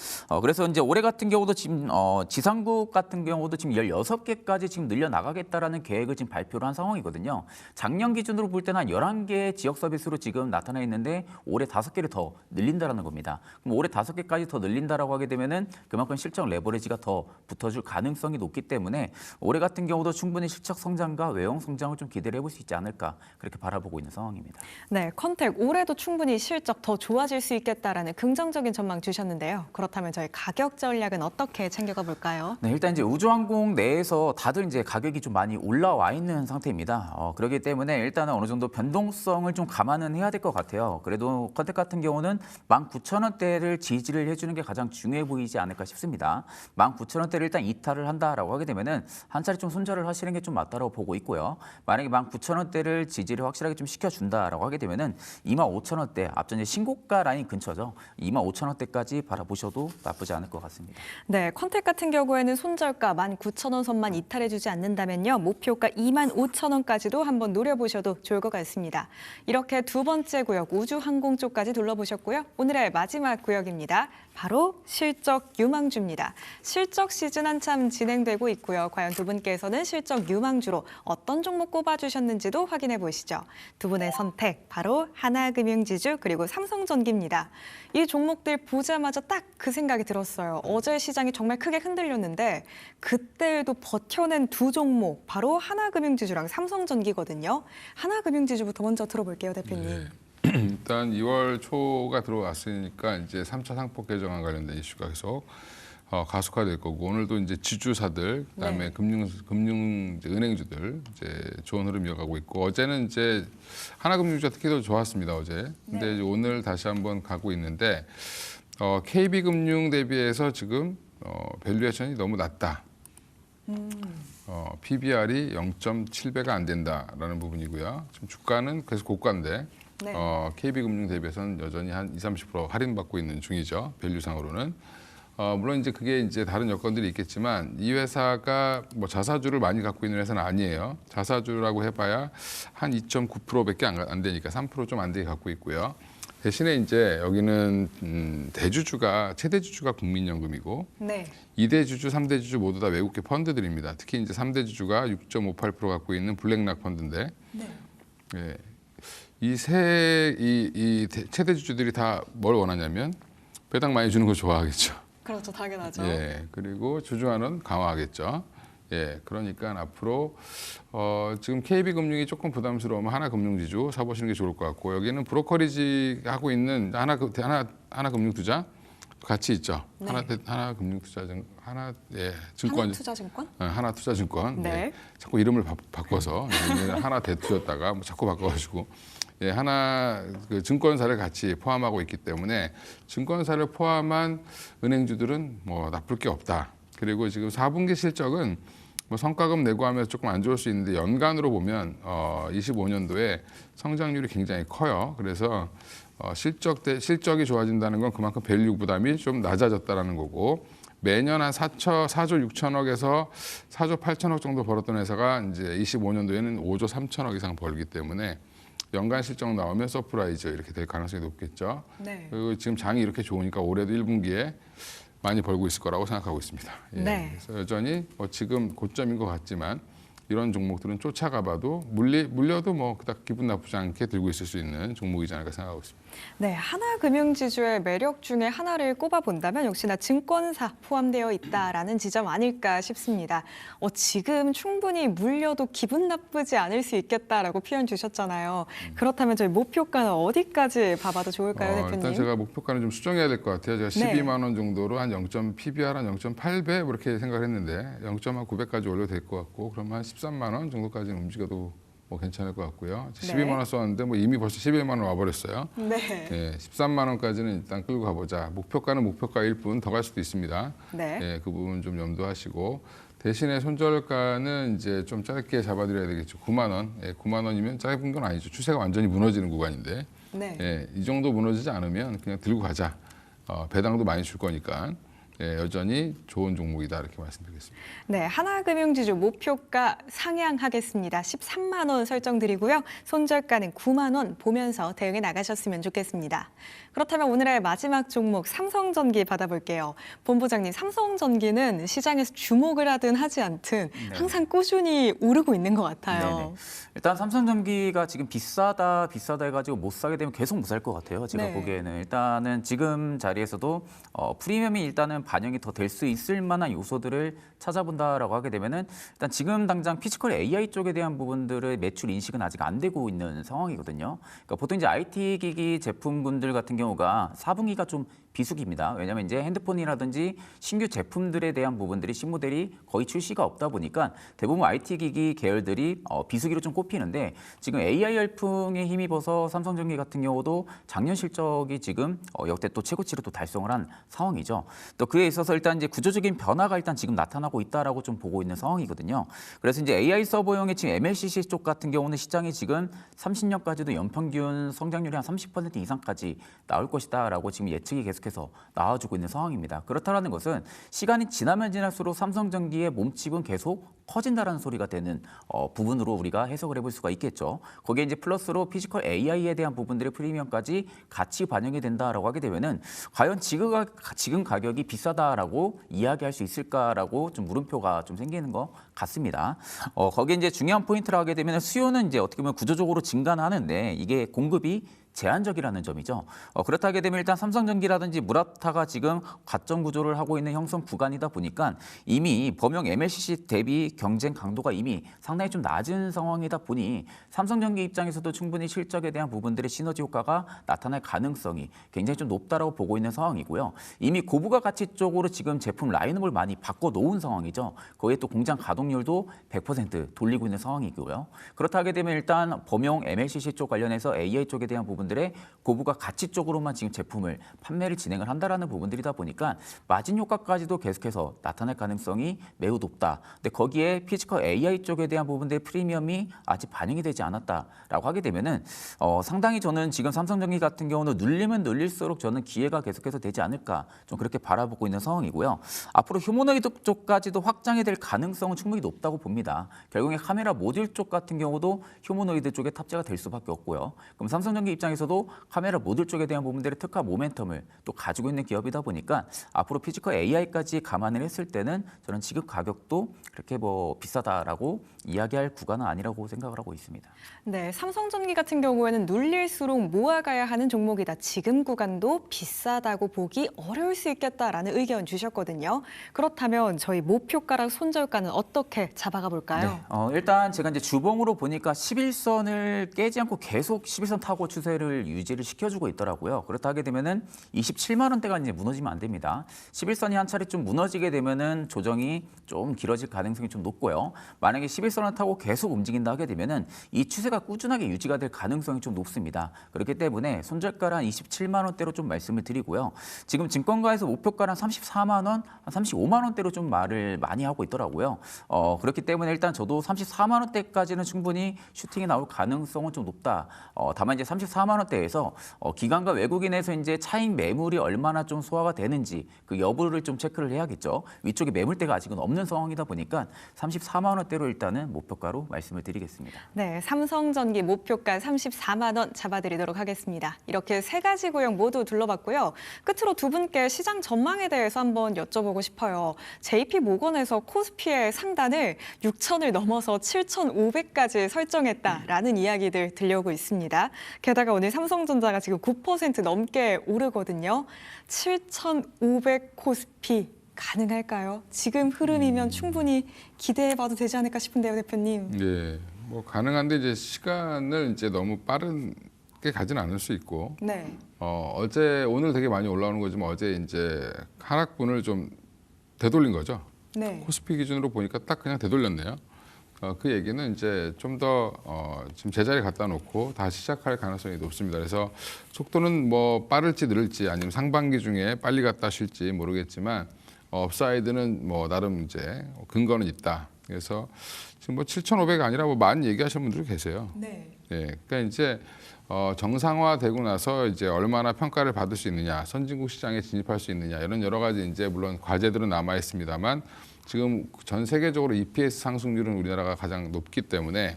그래서 이제 올해 같은 경우도 지금 지상국 같은 경우도 지금 16개까지 지금 늘려 나가겠다라는 계획을 지금 발표를 한 상황이거든요. 작년 기준으로 볼 때는 한 11개 지역 서비스로 지금 나타나 있는데 올해 5개를 더 늘린다라는 겁니다. 그럼 올해 5개까지 더 늘린다라고 하게 되면은 그만큼 실적 레버리지가 더 붙어줄 가능성이 높기 때문에 올해 같은 경우도 충분히 실적 성장과 외형 성장을 좀 기대를 해볼 수 있지 않을까 그렇게 바라보고 있는 상황입니다. 네, 컨택 올해도 충분히 실적 더 좋아질 수 있겠다라는 긍정적인 전망 주셨는데요. 그렇다면 저희 가격 전략은 어떻게 챙겨가 볼까요? 네, 일단 이제 우주항공 내에서 다들 이제 가격이 좀 많이 올라와 있는 상태입니다. 그렇기 때문에 일단은 어느 정도 변동성을 좀 감안은 해야 될 것 같아요. 그래도 컨택 같은 경우는 19,000원대를 지지를 해주는 게 가장 중요해 보이지 않을까 싶습니다. 19,000원대를 일단 이탈을 한다라고 하게 되면은 한 차례 좀 손절을 하시는 게 좀 맞다라고 보고 있고요. 만약에 19,000원대를 지지를 확실하게 좀 시켜준다라고 하게 되면은 25,000원대 앞전 이제 신고가 라인 근처죠. 25,000원대까지 바라보셔도 나쁘지 않을 것 같습니다. 네, 컨택 같은 경우에는 손절가 19,000원 선만 이탈해주지 않는다면요. 목표가 25,000원까지도 한번 노려보셔도 좋을 것 같습니다. 이렇게 두 번째 구역 우주항공 쪽까지 둘러보셨고요. 오늘의 마지막 구역입니다. 바로 실적 유망주입니다. 실적 시즌 한참 진행되고 있고요. 과연 두 분께서는 실적 유망주로 어떤 종목 꼽아주셨는지도 확인해 보시죠. 두 분의 선택, 바로 하나금융지주 그리고 삼성전기입니다. 이 종목들 보자마자 딱 그 생각이 들었어요. 어제 시장이 정말 크게 흔들렸는데 그때도 버텨낸 두 종목, 바로 하나금융지주랑 삼성전기거든요. 하나금융지주부터 먼저 들어볼게요, 대표님. 네. 일단 2월 초가 들어왔으니까 이제 3차 상법 개정안 관련된 이슈가 계속 가속화될 거고, 오늘도 이제 지주사들, 그다음에 네. 금융 이제 은행주들 이제 좋은 흐름 이어가고 있고, 어제는 이제 하나금융주가 특히 더 좋았습니다, 어제. 근데 네. 이제 오늘 다시 한번 가고 있는데 KB금융 대비해서 지금 밸류에이션이 너무 낮다. PBR이 0.7배가 안 된다라는 부분이고요. 지금 주가는 계속 고가인데 네. KB금융 대비해서는 여전히 한 20-30% 할인받고 있는 중이죠. 밸류상으로는. 물론 이제 그게 이제 다른 여건들이 있겠지만 이 회사가 뭐 자사주를 많이 갖고 있는 회사는 아니에요. 자사주라고 해봐야 한 2.9%밖에 안 되니까 3% 좀 안 되게 갖고 있고요. 대신에 이제 여기는 대주주가 최대 주주가 국민연금이고 네. 2대 주주, 3대 주주 모두 다 외국계 펀드들입니다. 특히 이제 3대 주주가 6.58% 갖고 있는 블랙락 펀드인데 네. 예, 이 최대 주주들이 다 뭘 원하냐면 배당 많이 주는 거 좋아하겠죠. 그렇죠, 당연하죠. 예, 그리고 주주환원 강화하겠죠. 예, 그러니까 앞으로 지금 KB금융이 조금 부담스러우면 하나금융지주 사보시는 게 좋을 것 같고 여기는 브로커리지 하고 있는 하나금융투자 같이 있죠. 네. 하나금융투자증 증권 하나투자증권? 하나투자증권. 네. 예, 자꾸 이름을 바꿔서 하나대투였다가 뭐 자꾸 바꿔가지고 예, 하나 그 증권사를 같이 포함하고 있기 때문에 증권사를 포함한 은행주들은 뭐 나쁠 게 없다. 그리고 지금 4분기 실적은 뭐 성과금 내고 하면서 조금 안 좋을 수 있는데 연간으로 보면 25년도에 성장률이 굉장히 커요. 그래서 실적이 좋아진다는 건 그만큼 밸류 부담이 좀 낮아졌다라는 거고 매년 한 4조 6천억에서 4조 8천억 정도 벌었던 회사가 이제 25년도에는 5조 3천억 이상 벌기 때문에 연간 실적 나오면 서프라이즈 이렇게 될 가능성이 높겠죠. 네. 그리고 지금 장이 이렇게 좋으니까 올해도 1분기에 많이 벌고 있을 거라고 생각하고 있습니다. 예. 네. 그래서 여전히 지금 고점인 것 같지만 이런 종목들은 쫓아가봐도 물려도 뭐 그닥 기분 나쁘지 않게 들고 있을 수 있는 종목이지 않을까 생각하고 있습니다. 네, 하나금융지주의 매력 중에 하나를 꼽아본다면 역시나 증권사 포함되어 있다라는 지점 아닐까 싶습니다. 지금 충분히 물려도 기분 나쁘지 않을 수 있겠다라고 표현 주셨잖아요. 그렇다면 저희 목표가는 어디까지 봐봐도 좋을까요, 대표님? 일단 제가 목표가는 좀 수정해야 될 것 같아요. 제가 12만 원 정도로 한 PBR 한 0.8배 그렇게 생각을 했는데 0.9배까지 올려도 될 것 같고 그러면 한 13만 원 정도까지는 움직여도 뭐 괜찮을 것 같고요. 12만 원 썼는데 뭐 이미 벌써 11만 원 와버렸어요. 네. 예, 13만 원까지는 일단 끌고 가보자. 목표가는 목표가일 뿐 더 갈 수도 있습니다. 네. 예, 그 부분 좀 염두하시고 대신에 손절가는 이제 좀 짧게 잡아드려야 되겠죠. 9만 원. 예, 9만 원이면 짧은 건 아니죠. 추세가 완전히 무너지는 구간인데 네. 예, 이 정도 무너지지 않으면 그냥 들고 가자. 배당도 많이 줄 거니까. 예, 여전히 좋은 종목이다 이렇게 말씀드리겠습니다. 네, 하나금융지주 목표가 상향하겠습니다. 13만 원 설정드리고요. 손절가는 9만 원 보면서 대응해 나가셨으면 좋겠습니다. 그렇다면 오늘의 마지막 종목 삼성전기 받아볼게요. 본부장님, 삼성전기는 시장에서 주목을 하든 하지 않든 항상 꾸준히 오르고 있는 것 같아요. 네네. 일단 삼성전기가 지금 비싸다 해가지고 못 사게 되면 계속 못 살 것 같아요. 제가 네. 보기에는 일단은 지금 자리에서도 프리미엄이 일단은 반영이 더 될 수 있을 만한 요소들을 찾아본다라고 하게 되면은 일단 지금 당장 피지컬 AI 쪽에 대한 부분들의 매출 인식은 아직 안 되고 있는 상황이거든요. 그러니까 보통 이제 IT 기기 제품군들 같은 경우가 4분기가 좀 비수기입니다. 왜냐하면 이제 핸드폰이라든지 신규 제품들에 대한 부분들이 신모델이 거의 출시가 없다 보니까 대부분 IT 기기 계열들이 비수기로 좀 꼽히는데 지금 AI 열풍에 힘입어서 삼성전기 같은 경우도 작년 실적이 지금 역대 또 최고치를 또 달성을 한 상황이죠. 또 그에 있어서 일단 이제 구조적인 변화가 일단 지금 나타나고 있다라고 좀 보고 있는 상황이거든요. 그래서 이제 AI 서버용의 지금 MLCC 쪽 같은 경우는 시장이 지금 30년까지도 연평균 성장률이 한 30% 이상까지 나올 것이다라고 지금 예측이 계속해서 나와주고 있는 상황입니다. 그렇다는 것은 시간이 지나면 지날수록 삼성전기의 몸집은 계속 커진다라는 소리가 되는 부분으로 우리가 해석을 해볼 수가 있겠죠. 거기에 이제 플러스로 피지컬 AI에 대한 부분들의 프리미엄까지 같이 반영이 된다라고 하게 되면은 과연 지금 가격이 비싸다라고 이야기할 수 있을까라고 좀 물음표가 좀 생기는 것 같습니다. 거기에 이제 중요한 포인트를 하게 되면 수요는 이제 어떻게 보면 구조적으로 증가하는데 이게 공급이 제한적이라는 점이죠. 그렇다 하게 되면 일단 삼성전기라든지 무라타가 지금 가점 구조를 하고 있는 형성 구간이다 보니까 이미 범용 MLCC 대비 경쟁 강도가 이미 상당히 좀 낮은 상황이다 보니 삼성전기 입장에서도 충분히 실적에 대한 부분들의 시너지 효과가 나타날 가능성이 굉장히 좀 높다라고 보고 있는 상황이고요. 이미 고부가 가치 쪽으로 지금 제품 라인업을 많이 바꿔놓은 상황이죠. 거기에 또 공장 가동률도 100% 돌리고 있는 상황이고요. 그렇다 하게 되면 일단 범용 MLCC 쪽 관련해서 AI 쪽에 대한 부분들의 고부가 가치 쪽으로만 지금 제품을 판매를 진행을 한다라는 부분들이다 보니까 마진 효과까지도 계속해서 나타날 가능성이 매우 높다. 근데 거기에 피지컬 AI 쪽에 대한 부분들의 프리미엄이 아직 반영이 되지 않았다라고 하게 되면은 상당히 저는 지금 삼성전기 같은 경우는 눌리면 눌릴수록 저는 기회가 계속해서 되지 않을까 좀 그렇게 바라보고 있는 상황이고요. 앞으로 휴머노이드 쪽까지도 확장이 될 가능성은 충분히 높다고 봅니다. 결국에 카메라 모듈 쪽 같은 경우도 휴머노이드 쪽에 탑재가 될 수밖에 없고요. 그럼 삼성전기 입장에서 입장에서도 카메라 모듈 쪽에 대한 부분들의 특화 모멘텀을 또 가지고 있는 기업이다 보니까 앞으로 피지컬 AI까지 감안을 했을 때는 저는 지금 가격도 그렇게 뭐 비싸다라고 이야기할 구간은 아니라고 생각을 하고 있습니다. 네, 삼성전기 같은 경우에는 눌릴수록 모아가야 하는 종목이다. 지금 구간도 비싸다고 보기 어려울 수 있겠다라는 의견 주셨거든요. 그렇다면 저희 목표가랑 손절가는 어떻게 잡아가 볼까요? 일단 제가 이제 주봉으로 보니까 11선을 깨지 않고 계속 11선 타고 추세를 유지를 시켜주고 있더라고요. 그렇다 하게 되면은 27만 원대가 이제 무너지면 안 됩니다. 11선이 한 차례 좀 무너지게 되면은 조정이 좀 길어질 가능성이 좀 높고요. 만약에 11선을 타고 계속 움직인다 하게 되면은 이 추세가 꾸준하게 유지가 될 가능성이 좀 높습니다. 그렇기 때문에 손절가를 한 27만 원대로 좀 말씀을 드리고요. 지금 증권가에서 목표가는 34만 원, 한 35만 원대로 좀 말을 많이 하고 있더라고요. 그렇기 때문에 일단 저도 34만 원대까지는 충분히 슈팅이 나올 가능성은 좀 높다. 다만 이제 34만 원대에서 기관과 외국인에서 이제 차익 매물이 얼마나 좀 소화가 되는지 그 여부를 좀 체크를 해야겠죠. 위쪽에 매물대가 아직은 없는 상황이다 보니까 34만 원대로 일단은 목표가로 말씀을 드리겠습니다. 네, 삼성전기 목표가 34만 원 잡아드리도록 하겠습니다. 이렇게 세 가지 구역 모두 둘러봤고요. 끝으로 두 분께 시장 전망에 대해서 한번 여쭤보고 싶어요. JP모건에서 코스피의 상단을 6천을 넘어서 7,500까지 설정했다라는 이야기들 들려오고 있습니다. 게다가 오늘 삼성전자가 지금 9% 넘게 오르거든요. 7,500 코스피 가능할까요? 지금 흐름이면 충분히 기대해봐도 되지 않을까 싶은데요, 대표님. 예, 뭐 가능한데 이제 시간을 이제 너무 빠르게 가진 않을 수 있고, 네. 오늘 되게 많이 올라오는 거지만 어제 이제 하락분을 좀 되돌린 거죠. 네. 코스피 기준으로 보니까 딱 그냥 되돌렸네요. 그 얘기는 이제 좀 더 지금 제자리에 갖다 놓고 다시 시작할 가능성이 높습니다. 그래서 속도는 뭐 빠를지 느릴지 아니면 상반기 중에 빨리 갔다 쉴지 모르겠지만 업사이드는 뭐 나름 이제 근거는 있다. 그래서 지금 뭐 7,500이 아니라 뭐 만 얘기하시는 분들도 계세요. 네. 예, 그러니까 이제 정상화되고 나서 이제 얼마나 평가를 받을 수 있느냐, 선진국 시장에 진입할 수 있느냐 이런 여러 가지 이제 물론 과제들은 남아 있습니다만 지금 전 세계적으로 EPS 상승률은 우리나라가 가장 높기 때문에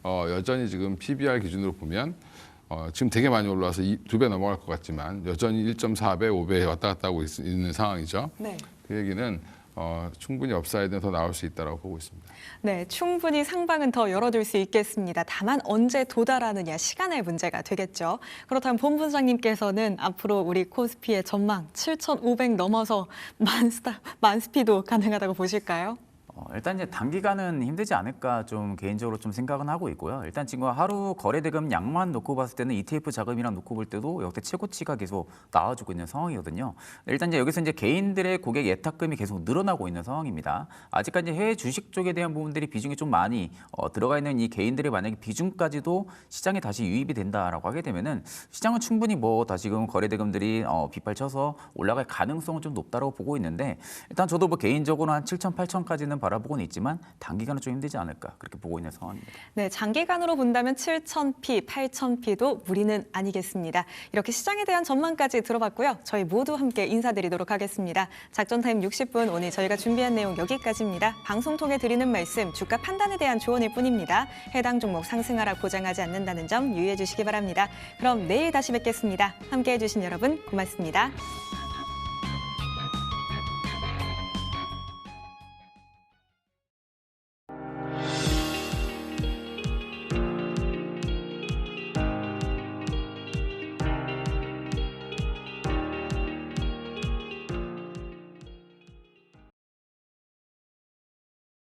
여전히 지금 PBR 기준으로 보면 지금 되게 많이 올라와서 2배 넘어갈 것 같지만 여전히 1.4배, 5배 왔다 갔다 하고 있는 상황이죠. 네. 그 얘기는 충분히 업사이드는 더 나올 수 있다고 보고 있습니다. 네, 충분히 상방은 더 열어둘 수 있겠습니다. 다만 언제 도달하느냐 시간의 문제가 되겠죠. 그렇다면 본부장님께서는 앞으로 우리 코스피의 전망 7,500 넘어서 만스피도 가능하다고 보실까요? 일단 이제 단기간은 힘들지 않을까 좀 개인적으로 좀 생각은 하고 있고요. 일단 지금 하루 거래 대금 양만 놓고 봤을 때는 ETF 자금이랑 놓고 볼 때도 역대 최고치가 계속 나와주고 있는 상황이거든요. 일단 이제 여기서 이제 개인들의 고객 예탁금이 계속 늘어나고 있는 상황입니다. 아직까지 해외 주식 쪽에 대한 부분들이 비중이 좀 많이 들어가 있는 이 개인들의 만약에 비중까지도 시장에 다시 유입이 된다라고 하게 되면은 시장은 충분히 뭐 다시금 거래 대금들이 빗발쳐서 올라갈 가능성은 좀 높다고 보고 있는데 일단 저도 뭐 개인적으로 한 7,000, 8,000까지는 바라보고는 있지만 단기간은 좀 힘들지 않을까 그렇게 보고 있는 상황입니다. 네, 장기간으로 본다면 7,000p, 8,000p도 무리는 아니겠습니다. 이렇게 시장에 대한 전망까지 들어봤고요. 저희 모두 함께 인사드리도록 하겠습니다. 작전타임 60분 오늘 저희가 준비한 내용 여기까지입니다. 방송 통해 드리는 말씀 주가 판단에 대한 조언일 뿐입니다. 해당 종목 상승하락 보장하지 않는다는 점 유의해 주시기 바랍니다. 그럼 내일 다시 뵙겠습니다. 함께해 주신 여러분 고맙습니다.